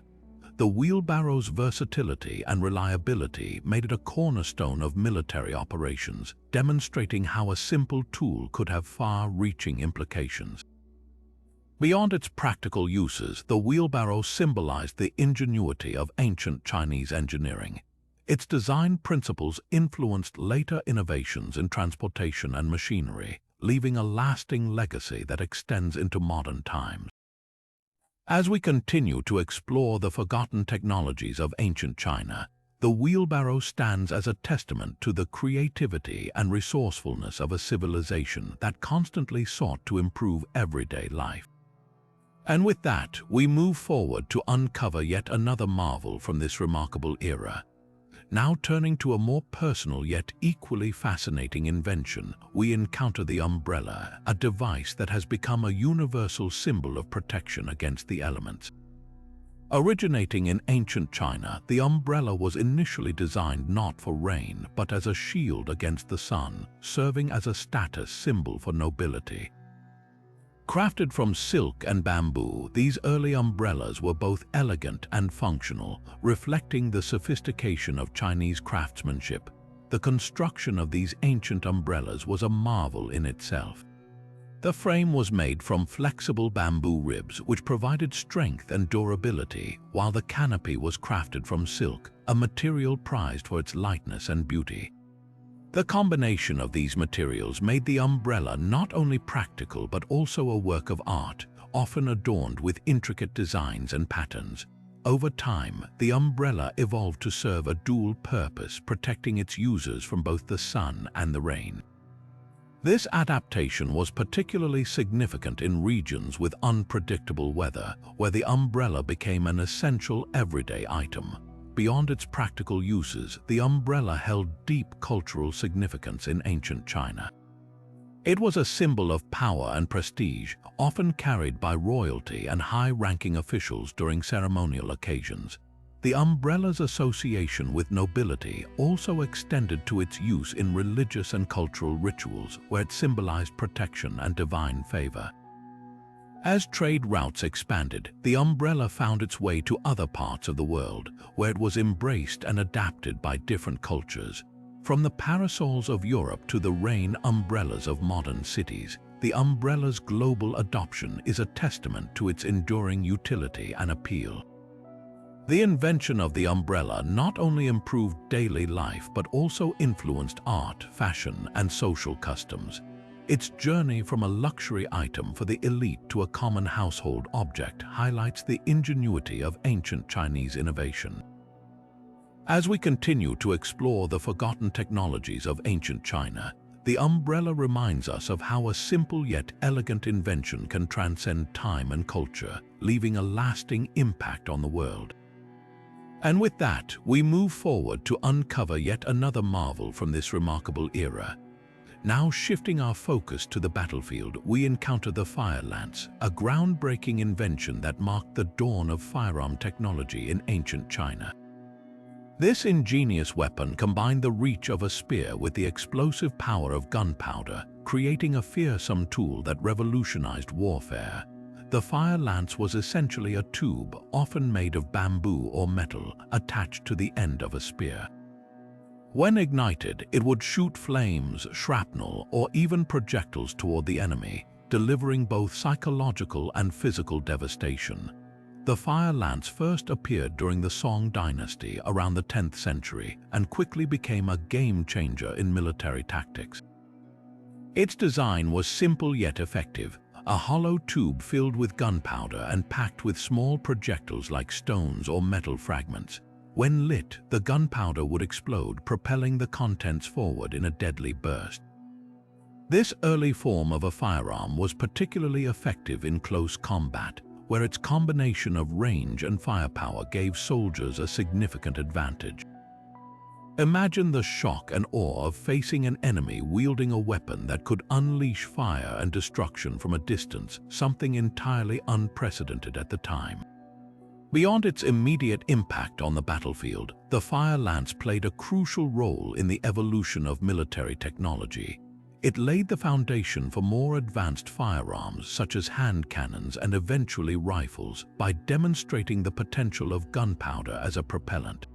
The wheelbarrow's versatility and reliability made it a cornerstone of military operations, demonstrating how a simple tool could have far-reaching implications. Beyond its practical uses, the wheelbarrow symbolized the ingenuity of ancient Chinese engineering. Its design principles influenced later innovations in transportation and machinery, leaving a lasting legacy that extends into modern times. As we continue to explore the forgotten technologies of ancient China, the wheelbarrow stands as a testament to the creativity and resourcefulness of a civilization that constantly sought to improve everyday life. And with that, we move forward to uncover yet another marvel from this remarkable era. Now turning to a more personal yet equally fascinating invention, we encounter the umbrella, a device that has become a universal symbol of protection against the elements. Originating in ancient China, the umbrella was initially designed not for rain, but as a shield against the sun, serving as a status symbol for nobility. Crafted from silk and bamboo, these early umbrellas were both elegant and functional, reflecting the sophistication of Chinese craftsmanship. The construction of these ancient umbrellas was a marvel in itself. The frame was made from flexible bamboo ribs which provided strength and durability, while the canopy was crafted from silk, a material prized for its lightness and beauty. The combination of these materials made the umbrella not only practical but also a work of art, often adorned with intricate designs and patterns. Over time, the umbrella evolved to serve a dual purpose, protecting its users from both the sun and the rain. This adaptation was particularly significant in regions with unpredictable weather, where the umbrella became an essential everyday item. Beyond its practical uses, the umbrella held deep cultural significance in ancient China. It was a symbol of power and prestige, often carried by royalty and high-ranking officials during ceremonial occasions. The umbrella's association with nobility also extended to its use in religious and cultural rituals, where it symbolized protection and divine favor. As trade routes expanded, the umbrella found its way to other parts of the world, where it was embraced and adapted by different cultures. From the parasols of Europe to the rain umbrellas of modern cities, the umbrella's global adoption is a testament to its enduring utility and appeal. The invention of the umbrella not only improved daily life but also influenced art, fashion, and social customs. Its journey from a luxury item for the elite to a common household object highlights the ingenuity of ancient Chinese innovation. As we continue to explore the forgotten technologies of ancient China, the umbrella reminds us of how a simple yet elegant invention can transcend time and culture, leaving a lasting impact on the world. And with that, we move forward to uncover yet another marvel from this remarkable era. Now shifting our focus to the battlefield, we encounter the fire lance, a groundbreaking invention that marked the dawn of firearm technology in ancient China. This ingenious weapon combined the reach of a spear with the explosive power of gunpowder, creating a fearsome tool that revolutionized warfare. The fire lance was essentially a tube, often made of bamboo or metal, attached to the end of a spear. When ignited, it would shoot flames, shrapnel, or even projectiles toward the enemy, delivering both psychological and physical devastation. The fire lance first appeared during the Song dynasty around the 10th century and quickly became a game-changer in military tactics. Its design was simple yet effective, a hollow tube filled with gunpowder and packed with small projectiles like stones or metal fragments. When lit, the gunpowder would explode, propelling the contents forward in a deadly burst. This early form of a firearm was particularly effective in close combat, where its combination of range and firepower gave soldiers a significant advantage. Imagine the shock and awe of facing an enemy wielding a weapon that could unleash fire and destruction from a distance, something entirely unprecedented at the time. Beyond its immediate impact on the battlefield, the fire lance played a crucial role in the evolution of military technology. It laid the foundation for more advanced firearms such as hand cannons and eventually rifles by demonstrating the potential of gunpowder as a propellant.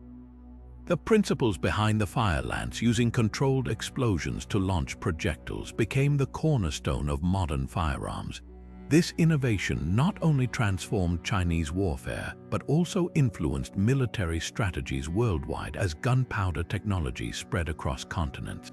The principles behind the fire lance, using controlled explosions to launch projectiles, became the cornerstone of modern firearms. This innovation not only transformed Chinese warfare, but also influenced military strategies worldwide as gunpowder technology spread across continents.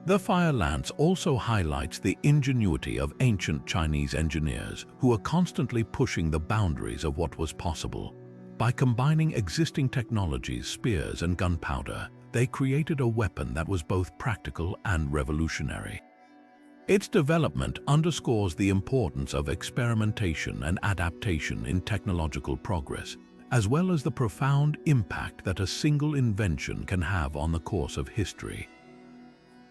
The fire lance also highlights the ingenuity of ancient Chinese engineers who were constantly pushing the boundaries of what was possible. By combining existing technologies, spears and gunpowder, they created a weapon that was both practical and revolutionary. Its development underscores the importance of experimentation and adaptation in technological progress, as well as the profound impact that a single invention can have on the course of history.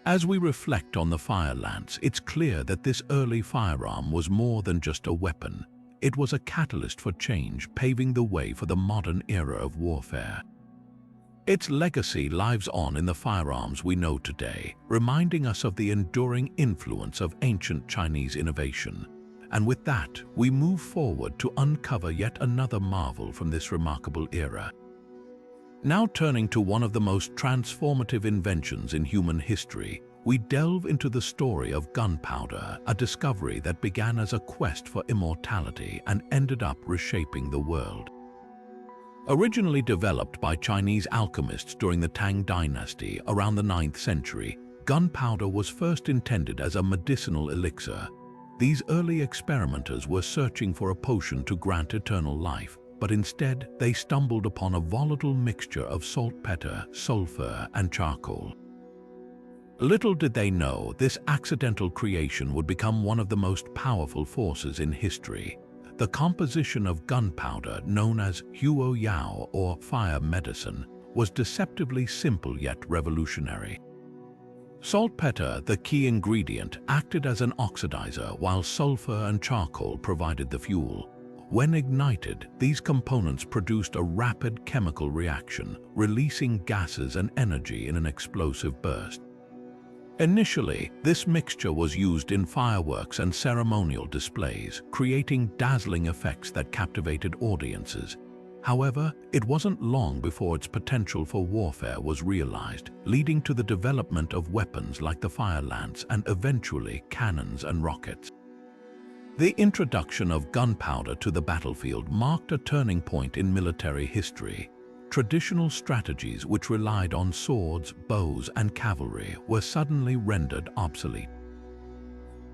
As we reflect on the fire lance, it's clear that this early firearm was more than just a weapon. It was a catalyst for change, paving the way for the modern era of warfare. Its legacy lives on in the firearms we know today, reminding us of the enduring influence of ancient Chinese innovation. And with that, we move forward to uncover yet another marvel from this remarkable era. Now turning to one of the most transformative inventions in human history, we delve into the story of gunpowder, a discovery that began as a quest for immortality and ended up reshaping the world. Originally developed by Chinese alchemists during the Tang dynasty around the 9th century, gunpowder was first intended as a medicinal elixir. These early experimenters were searching for a potion to grant eternal life, but instead they stumbled upon a volatile mixture of saltpeter, sulfur, and charcoal. Little did they know, this accidental creation would become one of the most powerful forces in history. The composition of gunpowder, known as huo yao or fire medicine, was deceptively simple yet revolutionary. Saltpeter, the key ingredient, acted as an oxidizer, while sulfur and charcoal provided the fuel. When ignited, these components produced a rapid chemical reaction, releasing gases and energy in an explosive burst. Initially, this mixture was used in fireworks and ceremonial displays, creating dazzling effects that captivated audiences. However, it wasn't long before its potential for warfare was realized, leading to the development of weapons like the fire lance and eventually cannons and rockets. The introduction of gunpowder to the battlefield marked a turning point in military history. Traditional strategies which relied on swords, bows, and cavalry were suddenly rendered obsolete.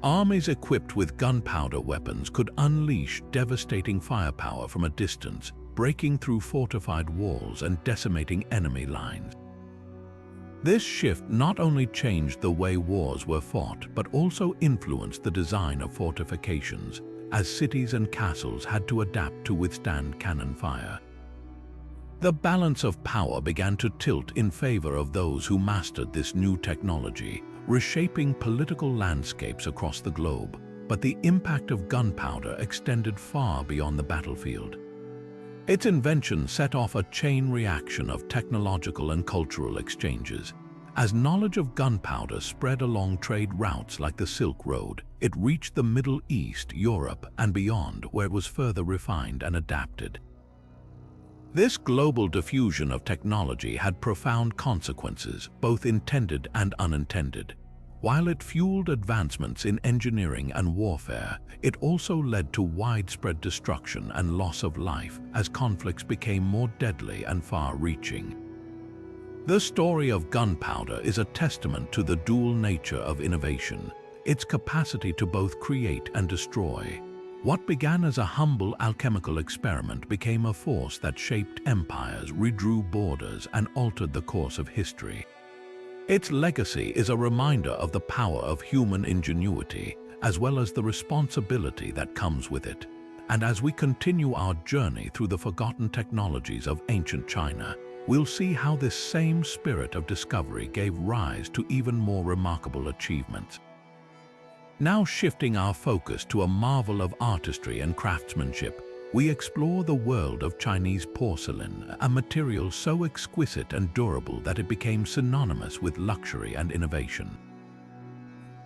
Armies equipped with gunpowder weapons could unleash devastating firepower from a distance, breaking through fortified walls and decimating enemy lines. This shift not only changed the way wars were fought, but also influenced the design of fortifications, as cities and castles had to adapt to withstand cannon fire. The balance of power began to tilt in favor of those who mastered this new technology, reshaping political landscapes across the globe. But the impact of gunpowder extended far beyond the battlefield. Its invention set off a chain reaction of technological and cultural exchanges. As knowledge of gunpowder spread along trade routes like the Silk Road, it reached the Middle East, Europe, and beyond, where it was further refined and adapted. This global diffusion of technology had profound consequences, both intended and unintended. While it fueled advancements in engineering and warfare, it also led to widespread destruction and loss of life as conflicts became more deadly and far-reaching. The story of gunpowder is a testament to the dual nature of innovation, its capacity to both create and destroy. What began as a humble alchemical experiment became a force that shaped empires, redrew borders, and altered the course of history. Its legacy is a reminder of the power of human ingenuity, as well as the responsibility that comes with it. And as we continue our journey through the forgotten technologies of ancient China, we'll see how this same spirit of discovery gave rise to even more remarkable achievements. Now shifting our focus to a marvel of artistry and craftsmanship, we explore the world of Chinese porcelain, a material so exquisite and durable that it became synonymous with luxury and innovation.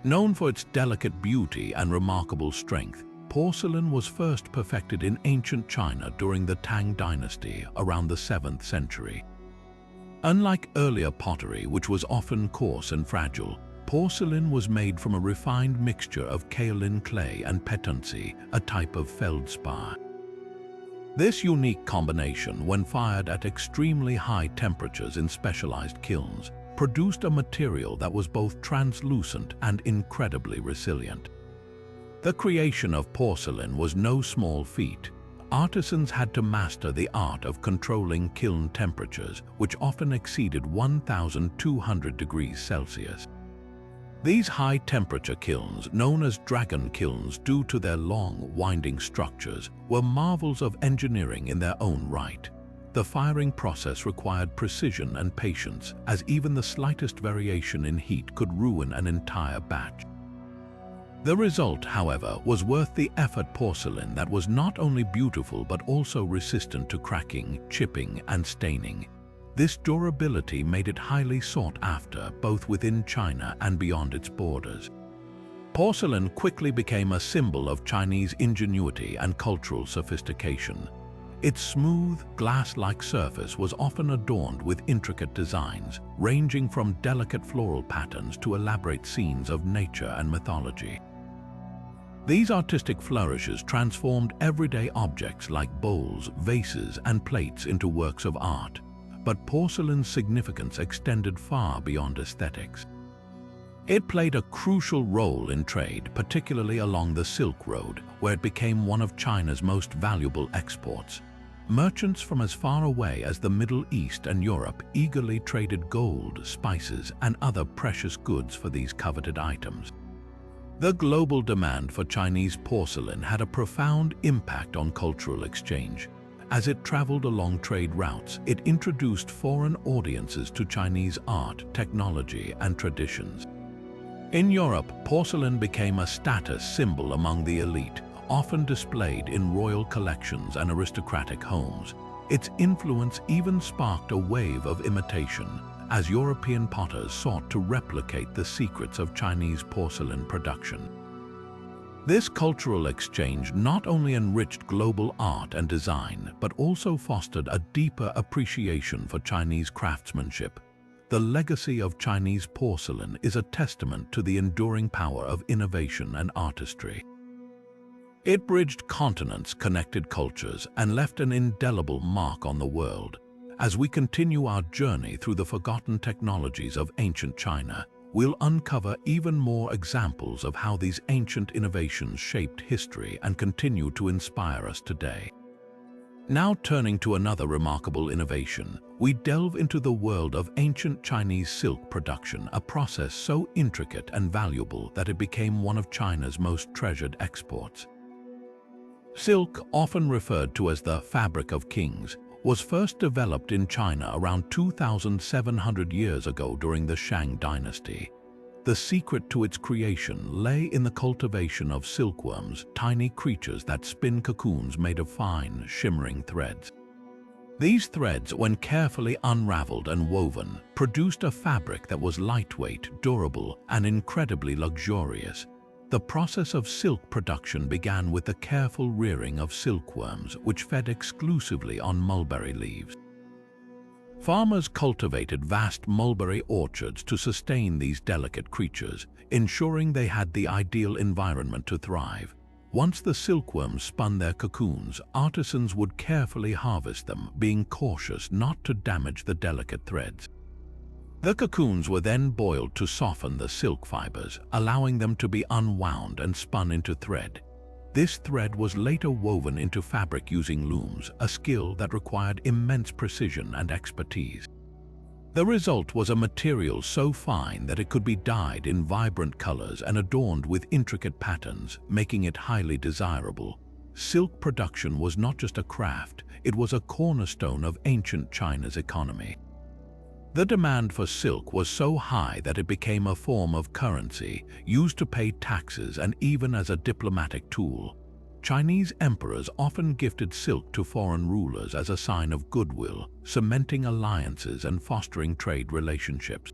Known for its delicate beauty and remarkable strength, porcelain was first perfected in ancient China during the Tang dynasty around the 7th century. Unlike earlier pottery, which was often coarse and fragile, porcelain was made from a refined mixture of kaolin clay and petunci, a type of feldspar. This unique combination, when fired at extremely high temperatures in specialized kilns, produced a material that was both translucent and incredibly resilient. The creation of porcelain was no small feat. Artisans had to master the art of controlling kiln temperatures, which often exceeded 1,200 degrees Celsius. These high-temperature kilns, known as dragon kilns due to their long, winding structures, were marvels of engineering in their own right. The firing process required precision and patience, as even the slightest variation in heat could ruin an entire batch. The result, however, was worth the effort: porcelain that was not only beautiful but also resistant to cracking, chipping, and staining. This durability made it highly sought after, both within China and beyond its borders. Porcelain quickly became a symbol of Chinese ingenuity and cultural sophistication. Its smooth, glass-like surface was often adorned with intricate designs, ranging from delicate floral patterns to elaborate scenes of nature and mythology. These artistic flourishes transformed everyday objects like bowls, vases, and plates into works of art. But porcelain's significance extended far beyond aesthetics. It played a crucial role in trade, particularly along the Silk Road, where it became one of China's most valuable exports. Merchants from as far away as the Middle East and Europe eagerly traded gold, spices, and other precious goods for these coveted items. The global demand for Chinese porcelain had a profound impact on cultural exchange. As it traveled along trade routes, it introduced foreign audiences to Chinese art, technology, and traditions. In Europe, porcelain became a status symbol among the elite, often displayed in royal collections and aristocratic homes. Its influence even sparked a wave of imitation, as European potters sought to replicate the secrets of Chinese porcelain production. This cultural exchange not only enriched global art and design, but also fostered a deeper appreciation for Chinese craftsmanship. The legacy of Chinese porcelain is a testament to the enduring power of innovation and artistry. It bridged continents, connected cultures, and left an indelible mark on the world. As we continue our journey through the forgotten technologies of ancient China, we'll uncover even more examples of how these ancient innovations shaped history and continue to inspire us today. Now turning to another remarkable innovation, we delve into the world of ancient Chinese silk production, a process so intricate and valuable that it became one of China's most treasured exports. Silk, often referred to as the fabric of kings, was first developed in China around 2,700 years ago during the Shang dynasty. The secret to its creation lay in the cultivation of silkworms, tiny creatures that spin cocoons made of fine, shimmering threads. These threads, when carefully unraveled and woven, produced a fabric that was lightweight, durable, and incredibly luxurious. The process of silk production began with the careful rearing of silkworms, which fed exclusively on mulberry leaves. Farmers cultivated vast mulberry orchards to sustain these delicate creatures, ensuring they had the ideal environment to thrive. Once the silkworms spun their cocoons, artisans would carefully harvest them, being cautious not to damage the delicate threads. The cocoons were then boiled to soften the silk fibers, allowing them to be unwound and spun into thread. This thread was later woven into fabric using looms, a skill that required immense precision and expertise. The result was a material so fine that it could be dyed in vibrant colors and adorned with intricate patterns, making it highly desirable. Silk production was not just a craft, it was a cornerstone of ancient China's economy. The demand for silk was so high that it became a form of currency, used to pay taxes and even as a diplomatic tool. Chinese emperors often gifted silk to foreign rulers as a sign of goodwill, cementing alliances and fostering trade relationships.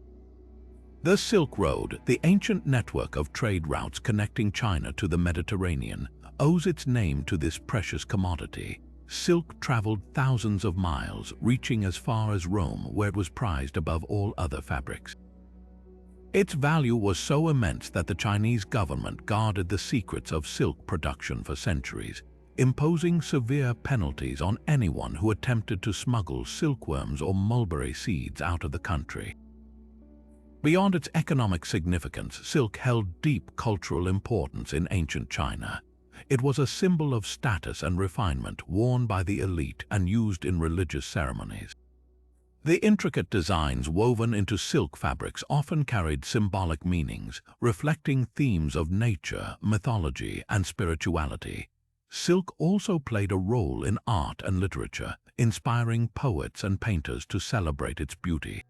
The Silk Road, the ancient network of trade routes connecting China to the Mediterranean, owes its name to this precious commodity. Silk traveled thousands of miles, reaching as far as Rome, where it was prized above all other fabrics. Its value was so immense that the Chinese government guarded the secrets of silk production for centuries, imposing severe penalties on anyone who attempted to smuggle silkworms or mulberry seeds out of the country. Beyond its economic significance, silk held deep cultural importance in ancient China. It was a symbol of status and refinement, worn by the elite and used in religious ceremonies. The intricate designs woven into silk fabrics often carried symbolic meanings, reflecting themes of nature, mythology, and spirituality. Silk also played a role in art and literature, inspiring poets and painters to celebrate its beauty.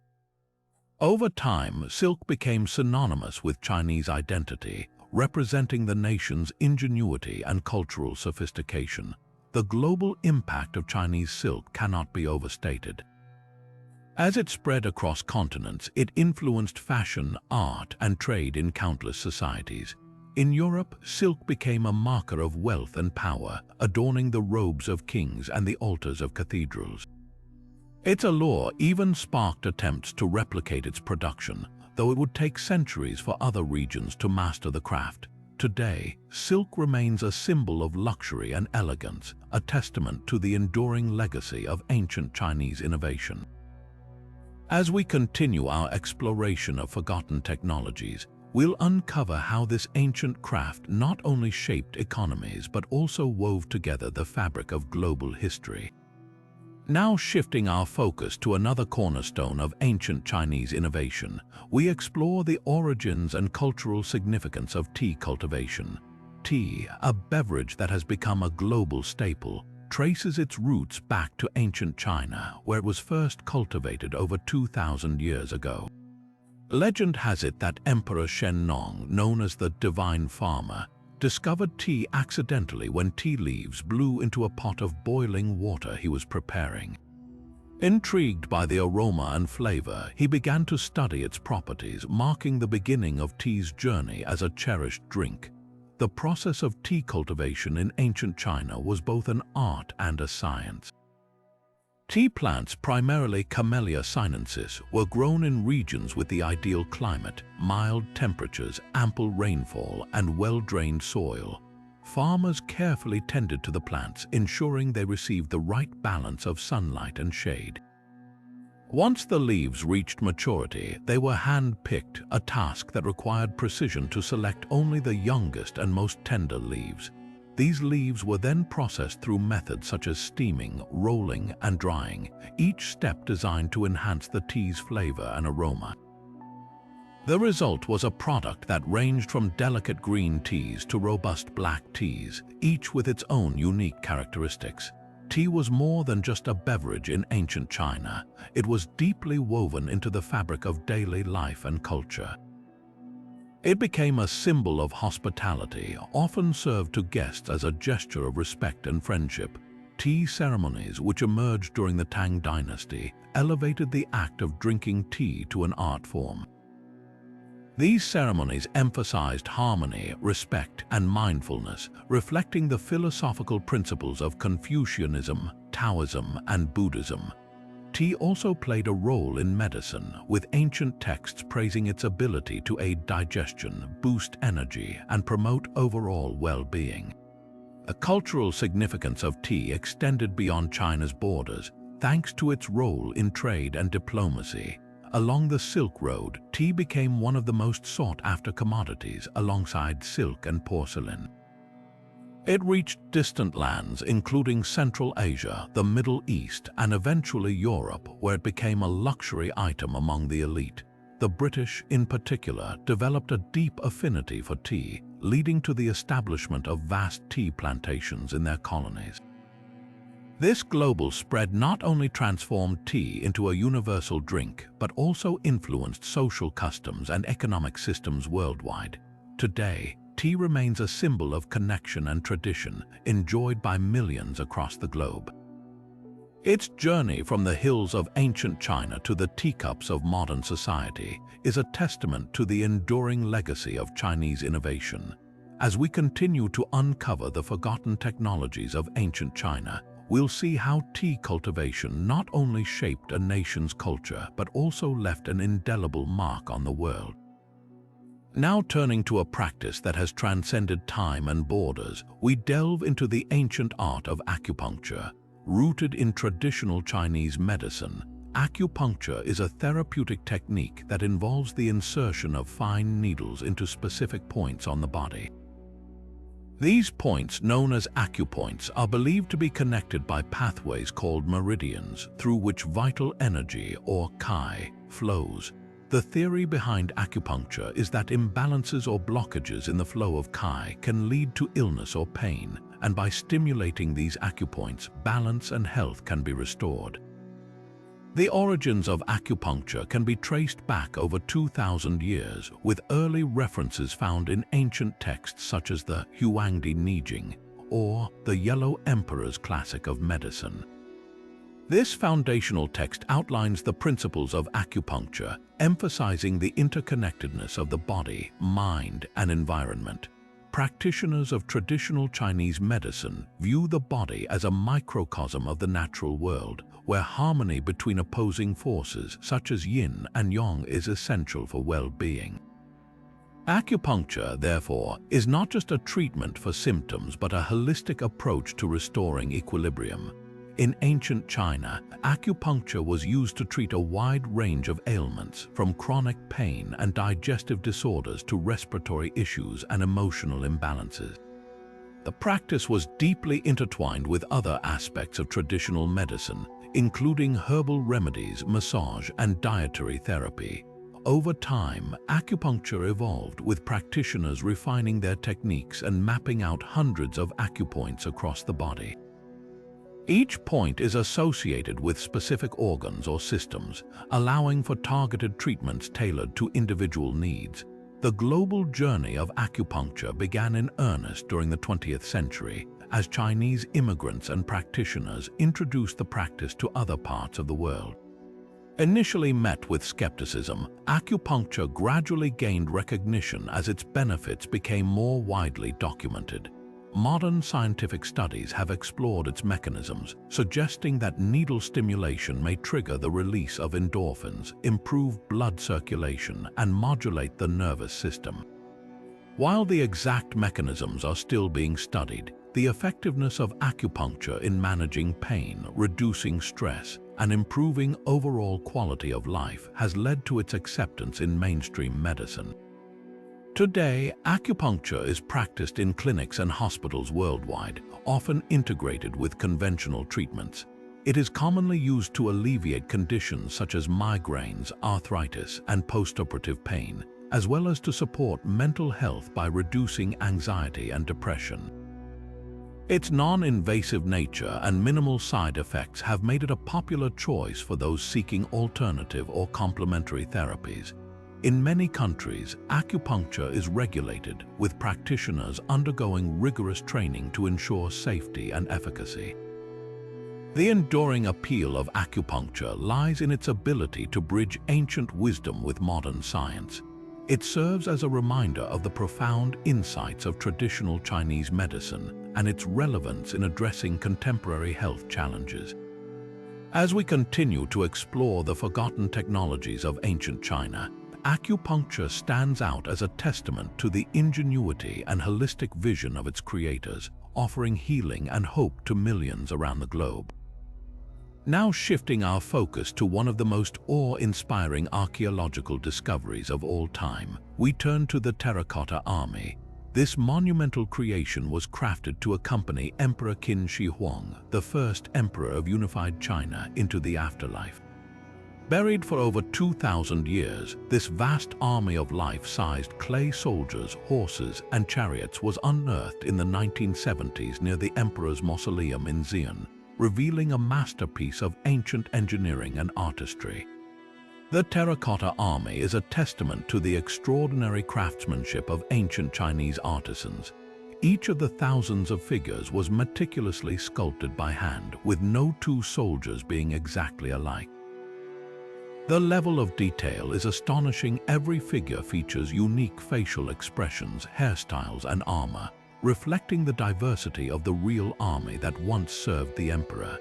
Over time, silk became synonymous with Chinese identity, representing the nation's ingenuity and cultural sophistication. The global impact of Chinese silk cannot be overstated. As it spread across continents, it influenced fashion, art, and trade in countless societies. In Europe, silk became a marker of wealth and power, adorning the robes of kings and the altars of cathedrals. Its allure even sparked attempts to replicate its production, though it would take centuries for other regions to master the craft. Today, silk remains a symbol of luxury and elegance, a testament to the enduring legacy of ancient Chinese innovation. As we continue our exploration of forgotten technologies, we'll uncover how this ancient craft not only shaped economies but also wove together the fabric of global history. Now shifting our focus to another cornerstone of ancient Chinese innovation, we explore the origins and cultural significance of tea cultivation. Tea, a beverage that has become a global staple, traces its roots back to ancient China, where it was first cultivated over 2,000 years ago. Legend has it that Emperor Shennong, known as the Divine Farmer, discovered tea accidentally when tea leaves blew into a pot of boiling water he was preparing. Intrigued by the aroma and flavor, he began to study its properties, marking the beginning of tea's journey as a cherished drink. The process of tea cultivation in ancient China was both an art and a science. Tea plants, primarily Camellia sinensis, were grown in regions with the ideal climate, mild temperatures, ample rainfall, and well-drained soil. Farmers carefully tended to the plants, ensuring they received the right balance of sunlight and shade. Once the leaves reached maturity, they were hand-picked, a task that required precision to select only the youngest and most tender leaves. These leaves were then processed through methods such as steaming, rolling, and drying, each step designed to enhance the tea's flavor and aroma. The result was a product that ranged from delicate green teas to robust black teas, each with its own unique characteristics. Tea was more than just a beverage in ancient China. It was deeply woven into the fabric of daily life and culture. It became a symbol of hospitality, often served to guests as a gesture of respect and friendship. Tea ceremonies, which emerged during the Tang dynasty, elevated the act of drinking tea to an art form. These ceremonies emphasized harmony, respect, and mindfulness, reflecting the philosophical principles of Confucianism, Taoism, and Buddhism. Tea also played a role in medicine, with ancient texts praising its ability to aid digestion, boost energy, and promote overall well-being. The cultural significance of tea extended beyond China's borders, thanks to its role in trade and diplomacy. Along the Silk Road, tea became one of the most sought-after commodities alongside silk and porcelain. It reached distant lands including Central Asia, the Middle East, and eventually Europe, where it became a luxury item among the elite. The British, in particular, developed a deep affinity for tea, leading to the establishment of vast tea plantations in their colonies. This global spread not only transformed tea into a universal drink, but also influenced social customs and economic systems worldwide. Today, tea remains a symbol of connection and tradition, enjoyed by millions across the globe. Its journey from the hills of ancient China to the teacups of modern society is a testament to the enduring legacy of Chinese innovation. As we continue to uncover the forgotten technologies of ancient China, we'll see how tea cultivation not only shaped a nation's culture but also left an indelible mark on the world. Now turning to a practice that has transcended time and borders, we delve into the ancient art of acupuncture. Rooted in traditional Chinese medicine, acupuncture is a therapeutic technique that involves the insertion of fine needles into specific points on the body. These points, known as acupoints, are believed to be connected by pathways called meridians through which vital energy, or qi, flows. The theory behind acupuncture is that imbalances or blockages in the flow of qi can lead to illness or pain, and by stimulating these acupoints, balance and health can be restored. The origins of acupuncture can be traced back over 2,000 years, with early references found in ancient texts such as the Huangdi Nijing, or the Yellow Emperor's Classic of Medicine. This foundational text outlines the principles of acupuncture, emphasizing the interconnectedness of the body, mind, and environment. Practitioners of traditional Chinese medicine view the body as a microcosm of the natural world, where harmony between opposing forces such as yin and yang is essential for well-being. Acupuncture, therefore, is not just a treatment for symptoms but a holistic approach to restoring equilibrium. In ancient China, acupuncture was used to treat a wide range of ailments, from chronic pain and digestive disorders to respiratory issues and emotional imbalances. The practice was deeply intertwined with other aspects of traditional medicine, including herbal remedies, massage, and dietary therapy. Over time, acupuncture evolved, with practitioners refining their techniques and mapping out hundreds of acupoints across the body. Each point is associated with specific organs or systems, allowing for targeted treatments tailored to individual needs. The global journey of acupuncture began in earnest during the 20th century, as Chinese immigrants and practitioners introduced the practice to other parts of the world. Initially met with skepticism, acupuncture gradually gained recognition as its benefits became more widely documented. Modern scientific studies have explored its mechanisms, suggesting that needle stimulation may trigger the release of endorphins, improve blood circulation, and modulate the nervous system. While the exact mechanisms are still being studied, the effectiveness of acupuncture in managing pain, reducing stress, and improving overall quality of life has led to its acceptance in mainstream medicine. Today, acupuncture is practiced in clinics and hospitals worldwide, often integrated with conventional treatments. It is commonly used to alleviate conditions such as migraines, arthritis, and postoperative pain, as well as to support mental health by reducing anxiety and depression. Its non-invasive nature and minimal side effects have made it a popular choice for those seeking alternative or complementary therapies. In many countries, acupuncture is regulated, with practitioners undergoing rigorous training to ensure safety and efficacy. The enduring appeal of acupuncture lies in its ability to bridge ancient wisdom with modern science. It serves as a reminder of the profound insights of traditional Chinese medicine and its relevance in addressing contemporary health challenges. As we continue to explore the forgotten technologies of ancient China, acupuncture stands out as a testament to the ingenuity and holistic vision of its creators, offering healing and hope to millions around the globe. Now shifting our focus to one of the most awe-inspiring archaeological discoveries of all time, we turn to the Terracotta Army. This monumental creation was crafted to accompany Emperor Qin Shi Huang, the first emperor of unified China, into the afterlife. Buried for over 2,000 years, this vast army of life-sized clay soldiers, horses, and chariots was unearthed in the 1970s near the Emperor's Mausoleum in Xi'an, revealing a masterpiece of ancient engineering and artistry. The Terracotta Army is a testament to the extraordinary craftsmanship of ancient Chinese artisans. Each of the thousands of figures was meticulously sculpted by hand, with no two soldiers being exactly alike. The level of detail is astonishing. Every figure features unique facial expressions, hairstyles, and armor, reflecting the diversity of the real army that once served the emperor.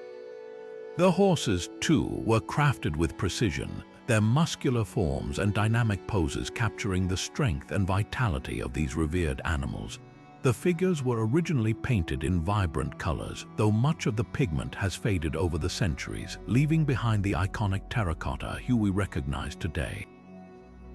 The horses, too, were crafted with precision, their muscular forms and dynamic poses capturing the strength and vitality of these revered animals. The figures were originally painted in vibrant colors, though much of the pigment has faded over the centuries, leaving behind the iconic terracotta hue we recognize today.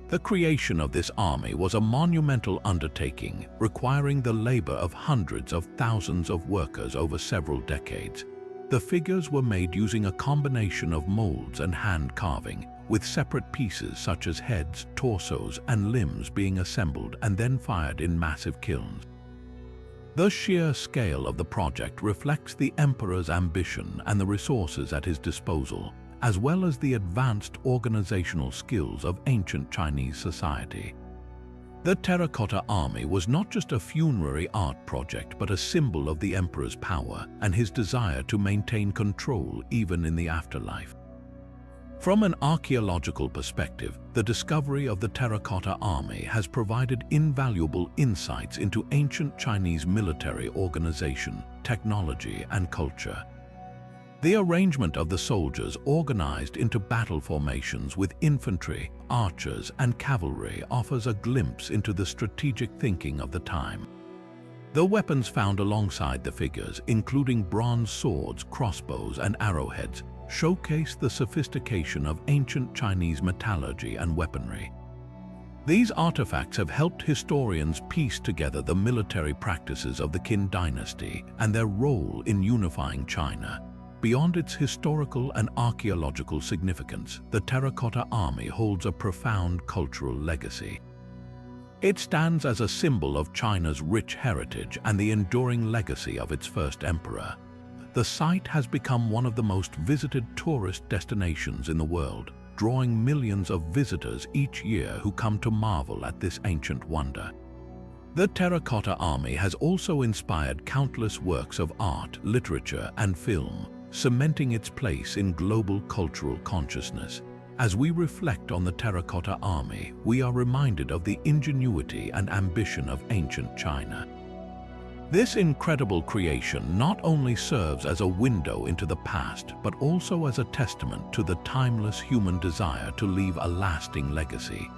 The creation of this army was a monumental undertaking, requiring the labor of hundreds of thousands of workers over several decades. The figures were made using a combination of molds and hand carving, with separate pieces such as heads, torsos, and limbs being assembled and then fired in massive kilns. The sheer scale of the project reflects the emperor's ambition and the resources at his disposal, as well as the advanced organizational skills of ancient Chinese society. The Terracotta Army was not just a funerary art project, but a symbol of the emperor's power and his desire to maintain control even in the afterlife. From an archaeological perspective, the discovery of the Terracotta Army has provided invaluable insights into ancient Chinese military organization, technology, and culture. The arrangement of the soldiers organized into battle formations with infantry, archers, and cavalry offers a glimpse into the strategic thinking of the time. The weapons found alongside the figures, including bronze swords, crossbows, and arrowheads, showcase the sophistication of ancient Chinese metallurgy and weaponry. These artifacts have helped historians piece together the military practices of the Qin dynasty and their role in unifying China. Beyond its historical and archaeological significance, the Terracotta Army holds a profound cultural legacy. It stands as a symbol of China's rich heritage and the enduring legacy of its first emperor. The site has become one of the most visited tourist destinations in the world, drawing millions of visitors each year who come to marvel at this ancient wonder. The Terracotta Army has also inspired countless works of art, literature, and film, cementing its place in global cultural consciousness. As we reflect on the Terracotta Army, we are reminded of the ingenuity and ambition of ancient China. This incredible creation not only serves as a window into the past, but also as a testament to the timeless human desire to leave a lasting legacy.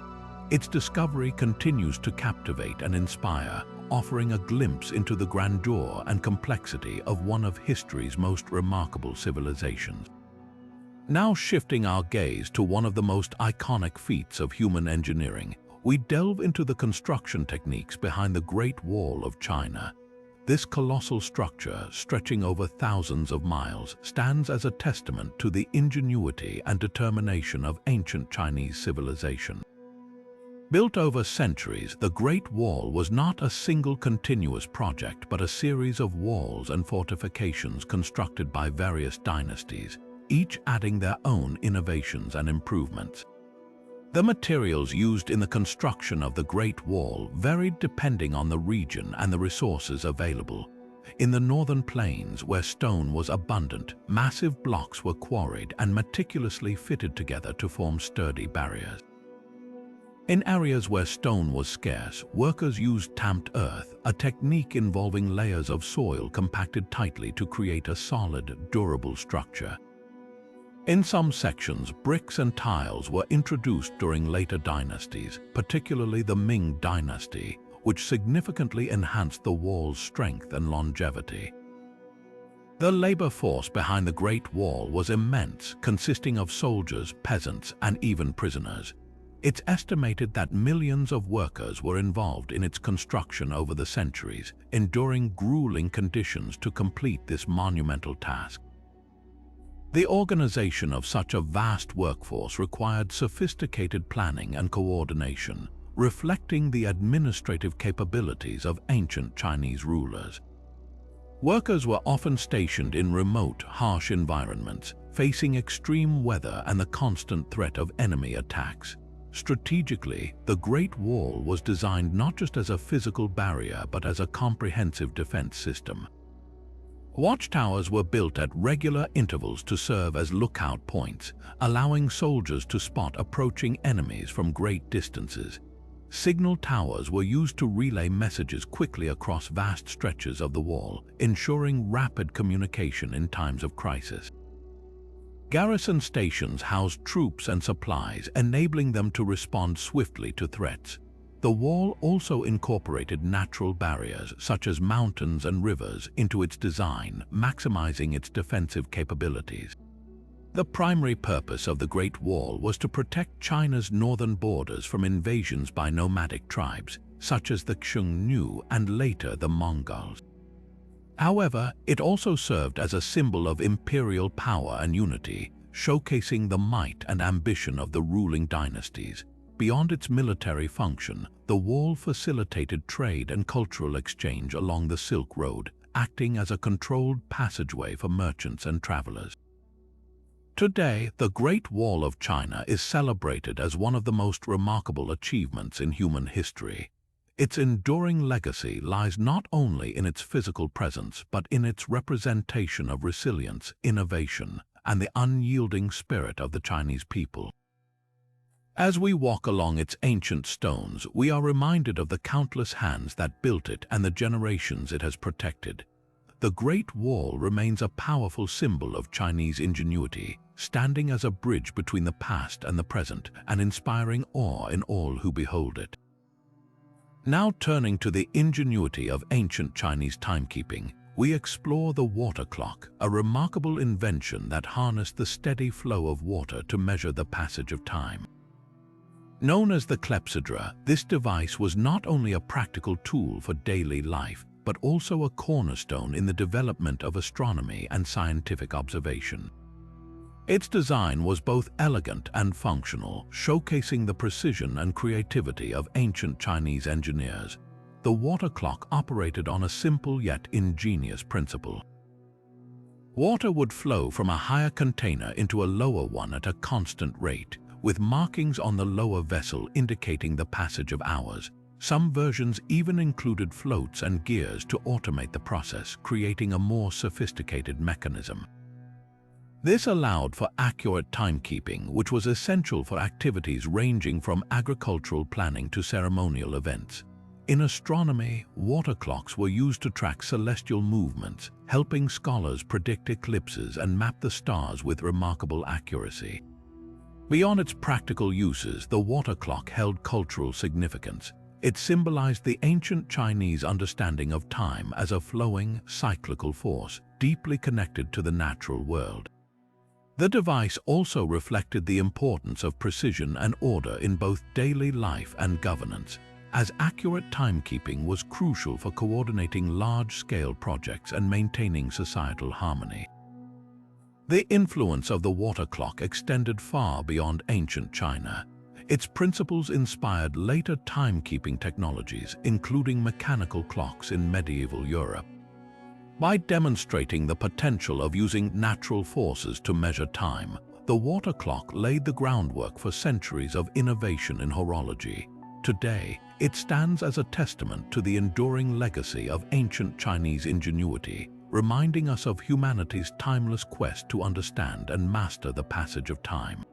Its discovery continues to captivate and inspire, offering a glimpse into the grandeur and complexity of one of history's most remarkable civilizations. Now shifting our gaze to one of the most iconic feats of human engineering, we delve into the construction techniques behind the Great Wall of China. This colossal structure, stretching over thousands of miles, stands as a testament to the ingenuity and determination of ancient Chinese civilization. Built over centuries, the Great Wall was not a single continuous project, but a series of walls and fortifications constructed by various dynasties, each adding their own innovations and improvements. The materials used in the construction of the Great Wall varied depending on the region and the resources available. In the northern plains, where stone was abundant, massive blocks were quarried and meticulously fitted together to form sturdy barriers. In areas where stone was scarce, workers used tamped earth, a technique involving layers of soil compacted tightly to create a solid, durable structure. In some sections, bricks and tiles were introduced during later dynasties, particularly the Ming dynasty, which significantly enhanced the wall's strength and longevity. The labor force behind the Great Wall was immense, consisting of soldiers, peasants, and even prisoners. It's estimated that millions of workers were involved in its construction over the centuries, enduring grueling conditions to complete this monumental task. The organization of such a vast workforce required sophisticated planning and coordination, reflecting the administrative capabilities of ancient Chinese rulers. Workers were often stationed in remote, harsh environments, facing extreme weather and the constant threat of enemy attacks. Strategically, the Great Wall was designed not just as a physical barrier but as a comprehensive defense system. Watchtowers were built at regular intervals to serve as lookout points, allowing soldiers to spot approaching enemies from great distances. Signal towers were used to relay messages quickly across vast stretches of the wall, ensuring rapid communication in times of crisis. Garrison stations housed troops and supplies, enabling them to respond swiftly to threats. The wall also incorporated natural barriers, such as mountains and rivers, into its design, maximizing its defensive capabilities. The primary purpose of the Great Wall was to protect China's northern borders from invasions by nomadic tribes, such as the Xiongnu and later the Mongols. However, it also served as a symbol of imperial power and unity, showcasing the might and ambition of the ruling dynasties. Beyond its military function, the wall facilitated trade and cultural exchange along the Silk Road, acting as a controlled passageway for merchants and travelers. Today, the Great Wall of China is celebrated as one of the most remarkable achievements in human history. Its enduring legacy lies not only in its physical presence but in its representation of resilience, innovation, and the unyielding spirit of the Chinese people. As we walk along its ancient stones, we are reminded of the countless hands that built it and the generations it has protected. The Great Wall remains a powerful symbol of Chinese ingenuity, standing as a bridge between the past and the present and inspiring awe in all who behold it. Now turning to the ingenuity of ancient Chinese timekeeping, we explore the water clock, a remarkable invention that harnessed the steady flow of water to measure the passage of time. Known as the clepsydra, this device was not only a practical tool for daily life, but also a cornerstone in the development of astronomy and scientific observation. Its design was both elegant and functional, showcasing the precision and creativity of ancient Chinese engineers. The water clock operated on a simple yet ingenious principle. Water would flow from a higher container into a lower one at a constant rate, with markings on the lower vessel indicating the passage of hours. Some versions even included floats and gears to automate the process, creating a more sophisticated mechanism. This allowed for accurate timekeeping, which was essential for activities ranging from agricultural planning to ceremonial events. In astronomy, water clocks were used to track celestial movements, helping scholars predict eclipses and map the stars with remarkable accuracy. Beyond its practical uses, the water clock held cultural significance. It symbolized the ancient Chinese understanding of time as a flowing, cyclical force, deeply connected to the natural world. The device also reflected the importance of precision and order in both daily life and governance, as accurate timekeeping was crucial for coordinating large-scale projects and maintaining societal harmony. The influence of the water clock extended far beyond ancient China. Its principles inspired later timekeeping technologies, including mechanical clocks in medieval Europe. By demonstrating the potential of using natural forces to measure time, the water clock laid the groundwork for centuries of innovation in horology. Today, it stands as a testament to the enduring legacy of ancient Chinese ingenuity, reminding us of humanity's timeless quest to understand and master the passage of time.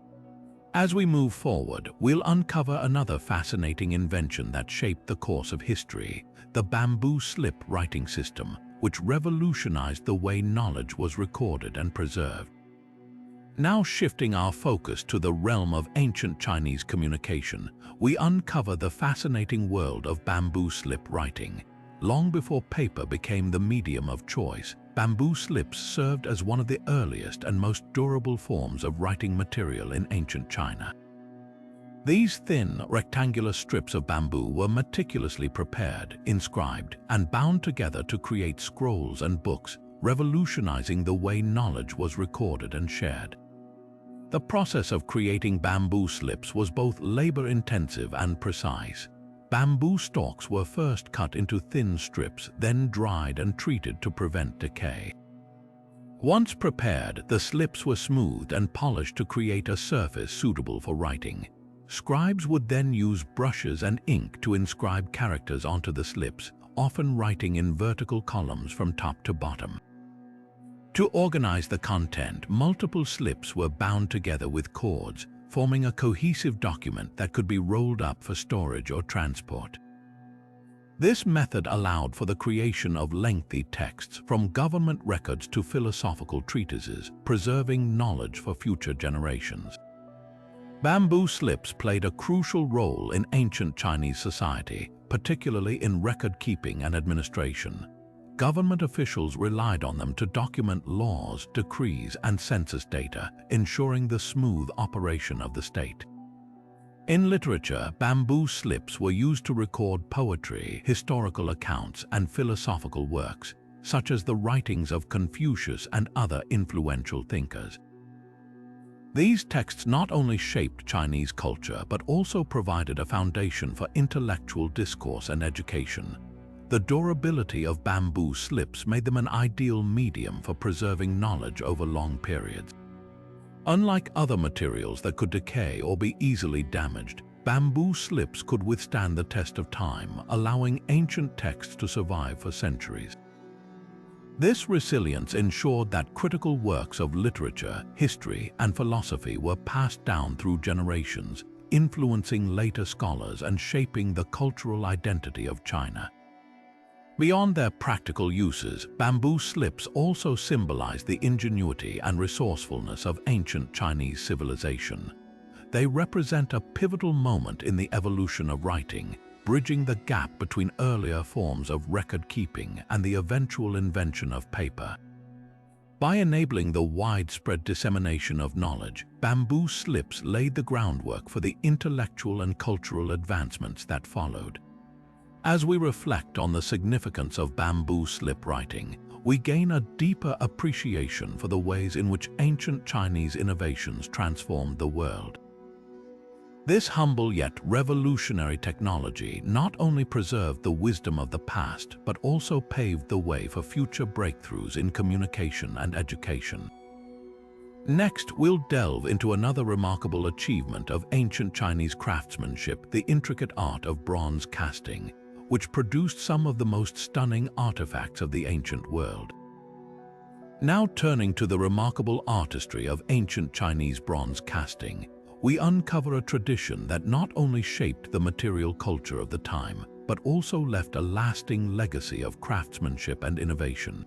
As we move forward, we'll uncover another fascinating invention that shaped the course of history, the bamboo slip writing system, which revolutionized the way knowledge was recorded and preserved. Now shifting our focus to the realm of ancient Chinese communication, we uncover the fascinating world of bamboo slip writing. Long before paper became the medium of choice, bamboo slips served as one of the earliest and most durable forms of writing material in ancient China. These thin, rectangular strips of bamboo were meticulously prepared, inscribed, and bound together to create scrolls and books, revolutionizing the way knowledge was recorded and shared. The process of creating bamboo slips was both labor-intensive and precise. Bamboo stalks were first cut into thin strips, then dried and treated to prevent decay. Once prepared, the slips were smoothed and polished to create a surface suitable for writing. Scribes would then use brushes and ink to inscribe characters onto the slips, often writing in vertical columns from top to bottom. To organize the content, multiple slips were bound together with cords, forming a cohesive document that could be rolled up for storage or transport. This method allowed for the creation of lengthy texts, from government records to philosophical treatises, preserving knowledge for future generations. Bamboo slips played a crucial role in ancient Chinese society, particularly in record-keeping and administration. Government officials relied on them to document laws, decrees, and census data, ensuring the smooth operation of the state. In literature, bamboo slips were used to record poetry, historical accounts, and philosophical works, such as the writings of Confucius and other influential thinkers. These texts not only shaped Chinese culture but also provided a foundation for intellectual discourse and education. The durability of bamboo slips made them an ideal medium for preserving knowledge over long periods. Unlike other materials that could decay or be easily damaged, bamboo slips could withstand the test of time, allowing ancient texts to survive for centuries. This resilience ensured that critical works of literature, history, and philosophy were passed down through generations, influencing later scholars and shaping the cultural identity of China. Beyond their practical uses, bamboo slips also symbolize the ingenuity and resourcefulness of ancient Chinese civilization. They represent a pivotal moment in the evolution of writing, bridging the gap between earlier forms of record-keeping and the eventual invention of paper. By enabling the widespread dissemination of knowledge, bamboo slips laid the groundwork for the intellectual and cultural advancements that followed. As we reflect on the significance of bamboo slip writing, we gain a deeper appreciation for the ways in which ancient Chinese innovations transformed the world. This humble yet revolutionary technology not only preserved the wisdom of the past, but also paved the way for future breakthroughs in communication and education. Next, we'll delve into another remarkable achievement of ancient Chinese craftsmanship, the intricate art of bronze casting, which produced some of the most stunning artifacts of the ancient world. Now turning to the remarkable artistry of ancient Chinese bronze casting, we uncover a tradition that not only shaped the material culture of the time, but also left a lasting legacy of craftsmanship and innovation.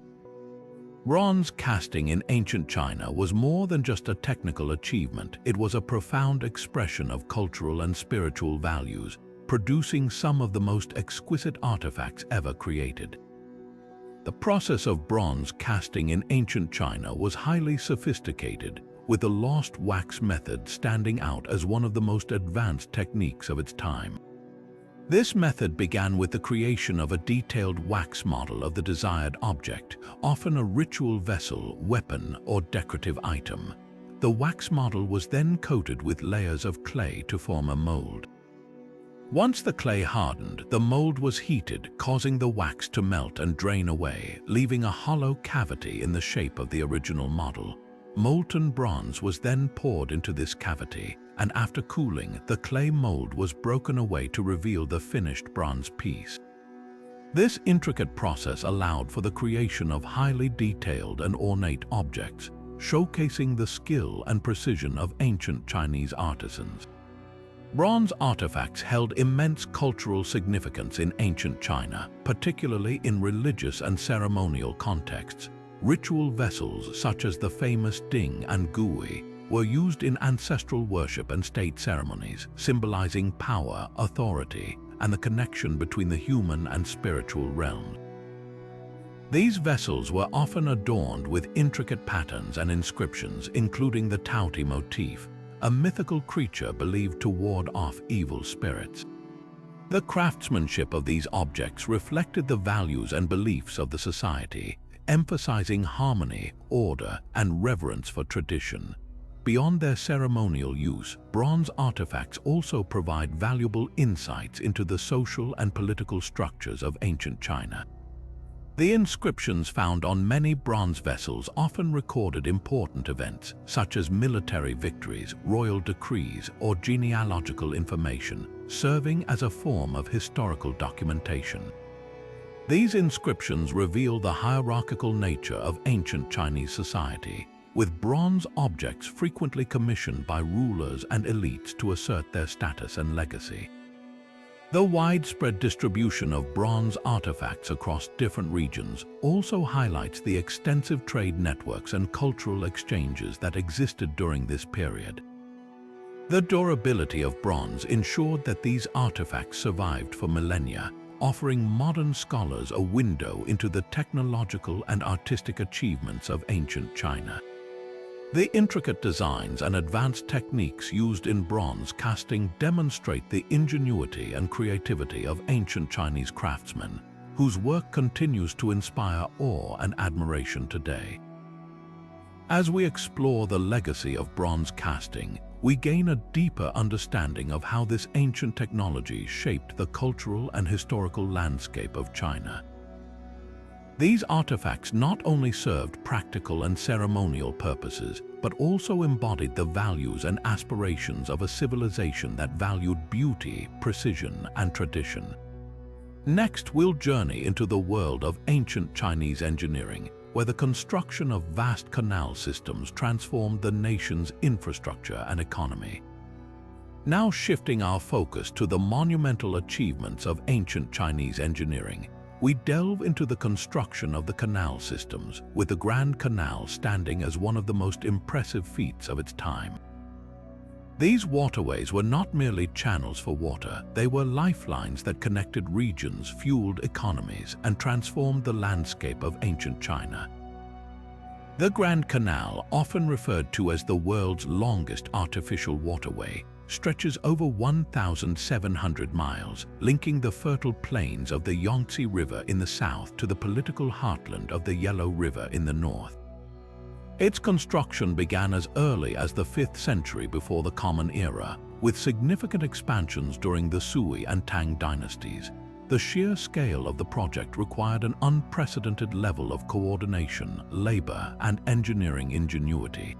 Bronze casting in ancient China was more than just a technical achievement. It was a profound expression of cultural and spiritual values, producing some of the most exquisite artifacts ever created. The process of bronze casting in ancient China was highly sophisticated, with the lost wax method standing out as one of the most advanced techniques of its time. This method began with the creation of a detailed wax model of the desired object, often a ritual vessel, weapon, or decorative item. The wax model was then coated with layers of clay to form a mold. Once the clay hardened, the mold was heated, causing the wax to melt and drain away, leaving a hollow cavity in the shape of the original model. Molten bronze was then poured into this cavity, and after cooling, the clay mold was broken away to reveal the finished bronze piece. This intricate process allowed for the creation of highly detailed and ornate objects, showcasing the skill and precision of ancient Chinese artisans. Bronze artifacts held immense cultural significance in ancient China, particularly in religious and ceremonial contexts. Ritual vessels such as the famous ding and gui were used in ancestral worship and state ceremonies, symbolizing power, authority, and the connection between the human and spiritual realms. These vessels were often adorned with intricate patterns and inscriptions, including the Tauti motif, a mythical creature believed to ward off evil spirits. The craftsmanship of these objects reflected the values and beliefs of the society, emphasizing harmony, order, and reverence for tradition. Beyond their ceremonial use, bronze artifacts also provide valuable insights into the social and political structures of ancient China. The inscriptions found on many bronze vessels often recorded important events, such as military victories, royal decrees, or genealogical information, serving as a form of historical documentation. These inscriptions reveal the hierarchical nature of ancient Chinese society, with bronze objects frequently commissioned by rulers and elites to assert their status and legacy. The widespread distribution of bronze artifacts across different regions also highlights the extensive trade networks and cultural exchanges that existed during this period. The durability of bronze ensured that these artifacts survived for millennia, offering modern scholars a window into the technological and artistic achievements of ancient China. The intricate designs and advanced techniques used in bronze casting demonstrate the ingenuity and creativity of ancient Chinese craftsmen, whose work continues to inspire awe and admiration today. As we explore the legacy of bronze casting, we gain a deeper understanding of how this ancient technology shaped the cultural and historical landscape of China. These artifacts not only served practical and ceremonial purposes, but also embodied the values and aspirations of a civilization that valued beauty, precision, and tradition. Next, we'll journey into the world of ancient Chinese engineering, where the construction of vast canal systems transformed the nation's infrastructure and economy. Now shifting our focus to the monumental achievements of ancient Chinese engineering, we delve into the construction of the canal systems, with the Grand Canal standing as one of the most impressive feats of its time. These waterways were not merely channels for water, they were lifelines that connected regions, fueled economies, and transformed the landscape of ancient China. The Grand Canal, often referred to as the world's longest artificial waterway, stretches over 1,700 miles, linking the fertile plains of the Yangtze River in the south to the political heartland of the Yellow River in the north. Its construction began as early as the 5th century before the Common Era, with significant expansions during the Sui and Tang dynasties. The sheer scale of the project required an unprecedented level of coordination, labor, and engineering ingenuity.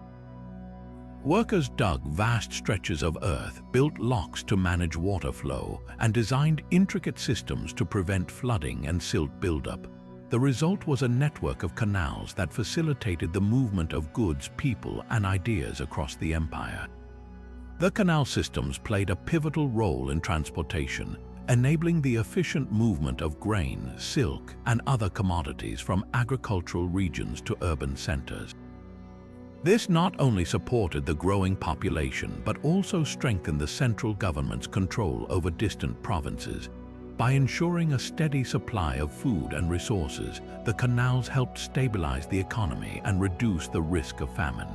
Workers dug vast stretches of earth, built locks to manage water flow, and designed intricate systems to prevent flooding and silt buildup. The result was a network of canals that facilitated the movement of goods, people, and ideas across the empire. The canal systems played a pivotal role in transportation, enabling the efficient movement of grain, silk, and other commodities from agricultural regions to urban centers. This not only supported the growing population but also strengthened the central government's control over distant provinces. By ensuring a steady supply of food and resources, the canals helped stabilize the economy and reduce the risk of famine.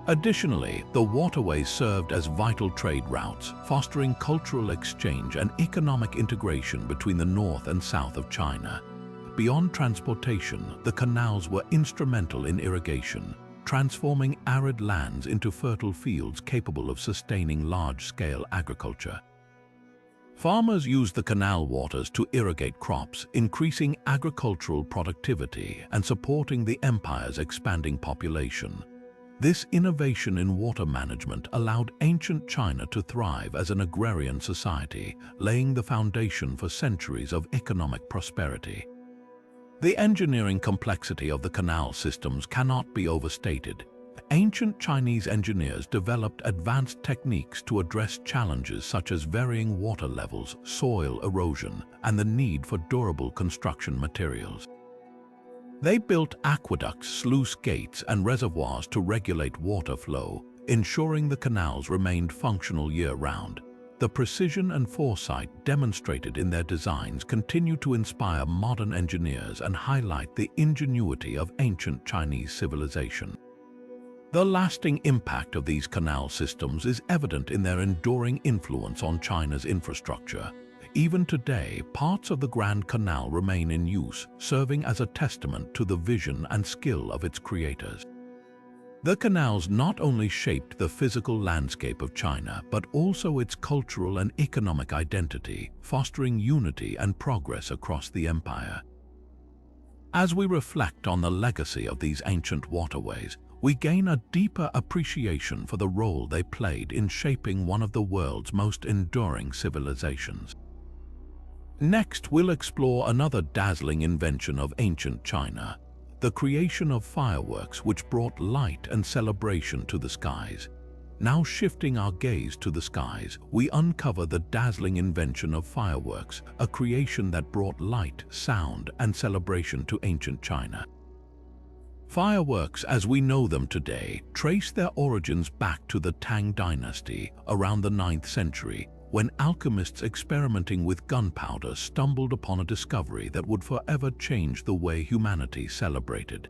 Additionally, the waterways served as vital trade routes, fostering cultural exchange and economic integration between the north and south of China. Beyond transportation, the canals were instrumental in irrigation, transforming arid lands into fertile fields capable of sustaining large-scale agriculture. Farmers used the canal waters to irrigate crops, increasing agricultural productivity and supporting the empire's expanding population. This innovation in water management allowed ancient China to thrive as an agrarian society, laying the foundation for centuries of economic prosperity. The engineering complexity of the canal systems cannot be overstated. Ancient Chinese engineers developed advanced techniques to address challenges such as varying water levels, soil erosion, and the need for durable construction materials. They built aqueducts, sluice gates, and reservoirs to regulate water flow, ensuring the canals remained functional year-round. The precision and foresight demonstrated in their designs continue to inspire modern engineers and highlight the ingenuity of ancient Chinese civilization. The lasting impact of these canal systems is evident in their enduring influence on China's infrastructure. Even today, parts of the Grand Canal remain in use, serving as a testament to the vision and skill of its creators. The canals not only shaped the physical landscape of China, but also its cultural and economic identity, fostering unity and progress across the empire. As we reflect on the legacy of these ancient waterways, we gain a deeper appreciation for the role they played in shaping one of the world's most enduring civilizations. Next, we'll explore another dazzling invention of ancient China, the creation of fireworks which brought light and celebration to the skies. Now shifting our gaze to the skies, we uncover the dazzling invention of fireworks, a creation that brought light, sound, and celebration to ancient China. Fireworks, as we know them today, trace their origins back to the Tang dynasty around the 9th century, when alchemists experimenting with gunpowder stumbled upon a discovery that would forever change the way humanity celebrated.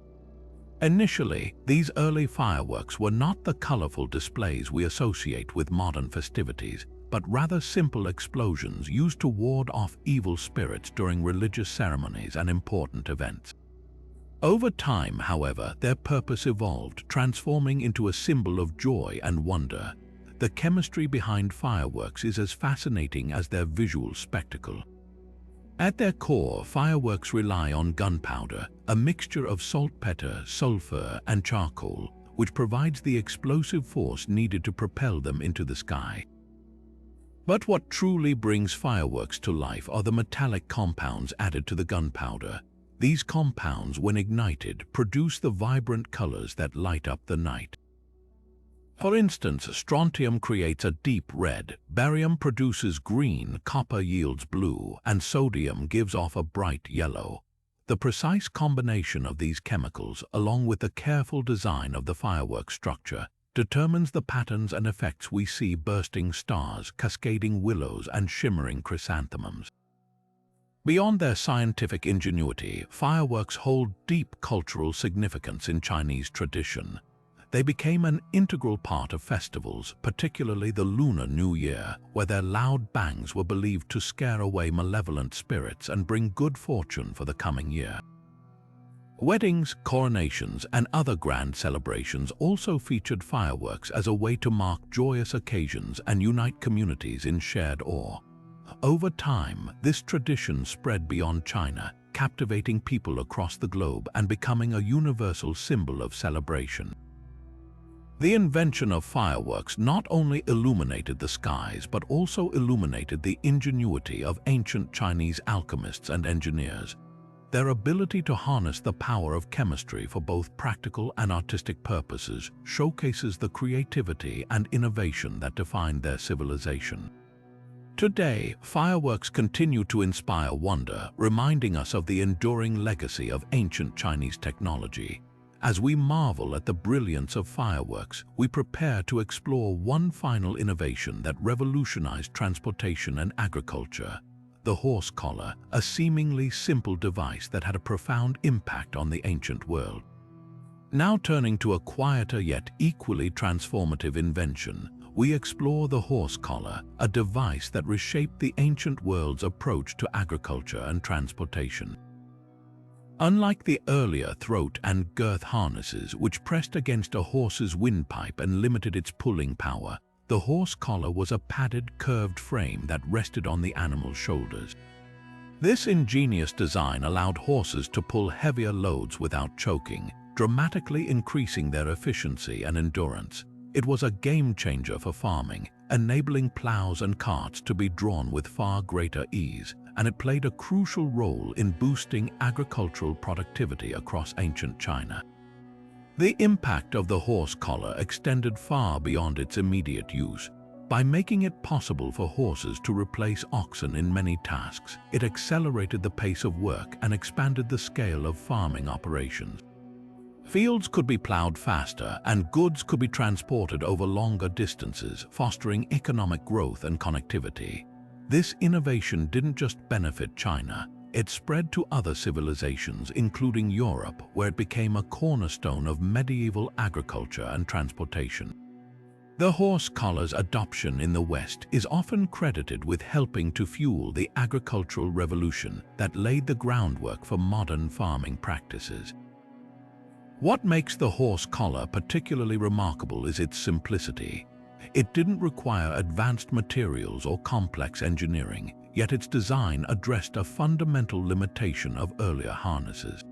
Initially, these early fireworks were not the colorful displays we associate with modern festivities, but rather simple explosions used to ward off evil spirits during religious ceremonies and important events. Over time, however, their purpose evolved, transforming into a symbol of joy and wonder. The chemistry behind fireworks is as fascinating as their visual spectacle. At their core, fireworks rely on gunpowder, a mixture of saltpeter, sulfur, and charcoal, which provides the explosive force needed to propel them into the sky. But what truly brings fireworks to life are the metallic compounds added to the gunpowder. These compounds, when ignited, produce the vibrant colors that light up the night. For instance, strontium creates a deep red, barium produces green, copper yields blue, and sodium gives off a bright yellow. The precise combination of these chemicals, along with the careful design of the fireworks structure, determines the patterns and effects we see: bursting stars, cascading willows, and shimmering chrysanthemums. Beyond their scientific ingenuity, fireworks hold deep cultural significance in Chinese tradition. They became an integral part of festivals, particularly the Lunar New Year, where their loud bangs were believed to scare away malevolent spirits and bring good fortune for the coming year. Weddings, coronations, and other grand celebrations also featured fireworks as a way to mark joyous occasions and unite communities in shared awe. Over time, this tradition spread beyond China, captivating people across the globe and becoming a universal symbol of celebration. The invention of fireworks not only illuminated the skies but also illuminated the ingenuity of ancient Chinese alchemists and engineers. Their ability to harness the power of chemistry for both practical and artistic purposes showcases the creativity and innovation that defined their civilization. Today, fireworks continue to inspire wonder, reminding us of the enduring legacy of ancient Chinese technology. As we marvel at the brilliance of fireworks, we prepare to explore one final innovation that revolutionized transportation and agriculture: the horse collar, a seemingly simple device that had a profound impact on the ancient world. Now turning to a quieter yet equally transformative invention, we explore the horse collar, a device that reshaped the ancient world's approach to agriculture and transportation. Unlike the earlier throat and girth harnesses, which pressed against a horse's windpipe and limited its pulling power, the horse collar was a padded, curved frame that rested on the animal's shoulders. This ingenious design allowed horses to pull heavier loads without choking, dramatically increasing their efficiency and endurance. It was a game-changer for farming, enabling plows and carts to be drawn with far greater ease, and it played a crucial role in boosting agricultural productivity across ancient China. The impact of the horse collar extended far beyond its immediate use. By making it possible for horses to replace oxen in many tasks, it accelerated the pace of work and expanded the scale of farming operations. Fields could be plowed faster, and goods could be transported over longer distances, fostering economic growth and connectivity. This innovation didn't just benefit China, it spread to other civilizations, including Europe, where it became a cornerstone of medieval agriculture and transportation. The horse collar's adoption in the West is often credited with helping to fuel the agricultural revolution that laid the groundwork for modern farming practices. What makes the horse collar particularly remarkable is its simplicity. It didn't require advanced materials or complex engineering, yet its design addressed a fundamental limitation of earlier harnesses.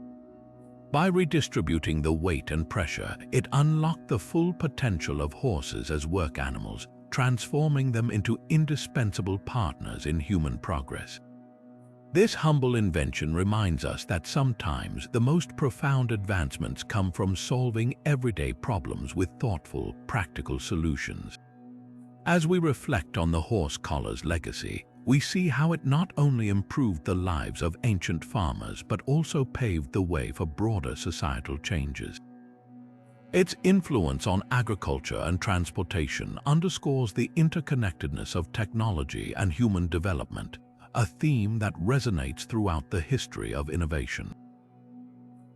By redistributing the weight and pressure, it unlocked the full potential of horses as work animals, transforming them into indispensable partners in human progress. This humble invention reminds us that sometimes the most profound advancements come from solving everyday problems with thoughtful, practical solutions. As we reflect on the horse collar's legacy, we see how it not only improved the lives of ancient farmers but also paved the way for broader societal changes. Its influence on agriculture and transportation underscores the interconnectedness of technology and human development, a theme that resonates throughout the history of innovation.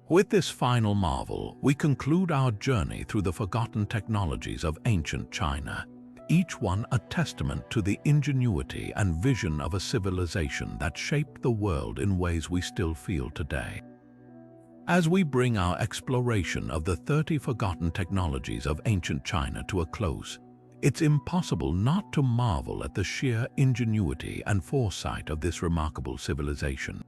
With this final marvel, we conclude our journey through the forgotten technologies of ancient China, each one a testament to the ingenuity and vision of a civilization that shaped the world in ways we still feel today. As we bring our exploration of the 30 forgotten technologies of ancient China to a close, it's impossible not to marvel at the sheer ingenuity and foresight of this remarkable civilization.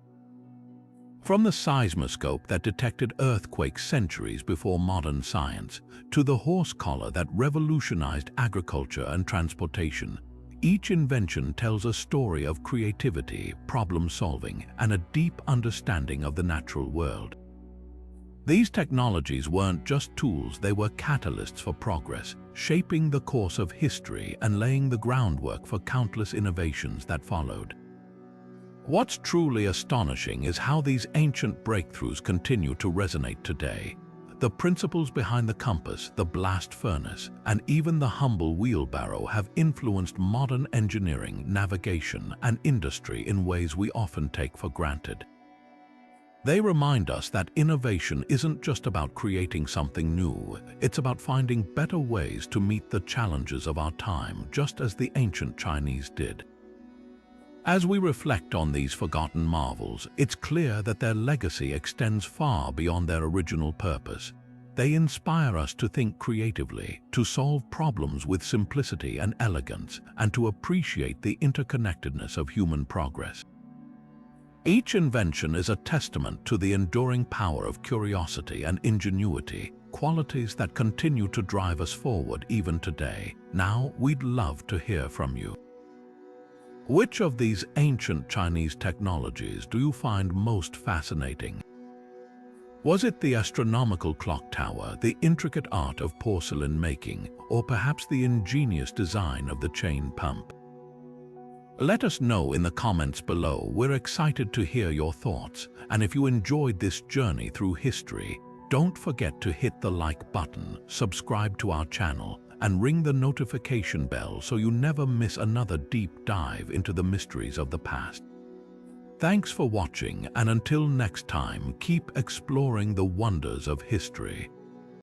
From the seismoscope that detected earthquakes centuries before modern science, to the horse collar that revolutionized agriculture and transportation, each invention tells a story of creativity, problem-solving, and a deep understanding of the natural world. These technologies weren't just tools, they were catalysts for progress, shaping the course of history and laying the groundwork for countless innovations that followed. What's truly astonishing is how these ancient breakthroughs continue to resonate today. The principles behind the compass, the blast furnace, and even the humble wheelbarrow have influenced modern engineering, navigation, and industry in ways we often take for granted. They remind us that innovation isn't just about creating something new, it's about finding better ways to meet the challenges of our time, just as the ancient Chinese did. As we reflect on these forgotten marvels, it's clear that their legacy extends far beyond their original purpose. They inspire us to think creatively, to solve problems with simplicity and elegance, and to appreciate the interconnectedness of human progress. Each invention is a testament to the enduring power of curiosity and ingenuity, qualities that continue to drive us forward even today. Now, we'd love to hear from you. Which of these ancient Chinese technologies do you find most fascinating? Was it the astronomical clock tower, the intricate art of porcelain making, or perhaps the ingenious design of the chain pump? Let us know in the comments below. We're excited to hear your thoughts, and if you enjoyed this journey through history, don't forget to hit the like button, subscribe to our channel, and ring the notification bell so you never miss another deep dive into the mysteries of the past. Thanks for watching, and until next time, keep exploring the wonders of history.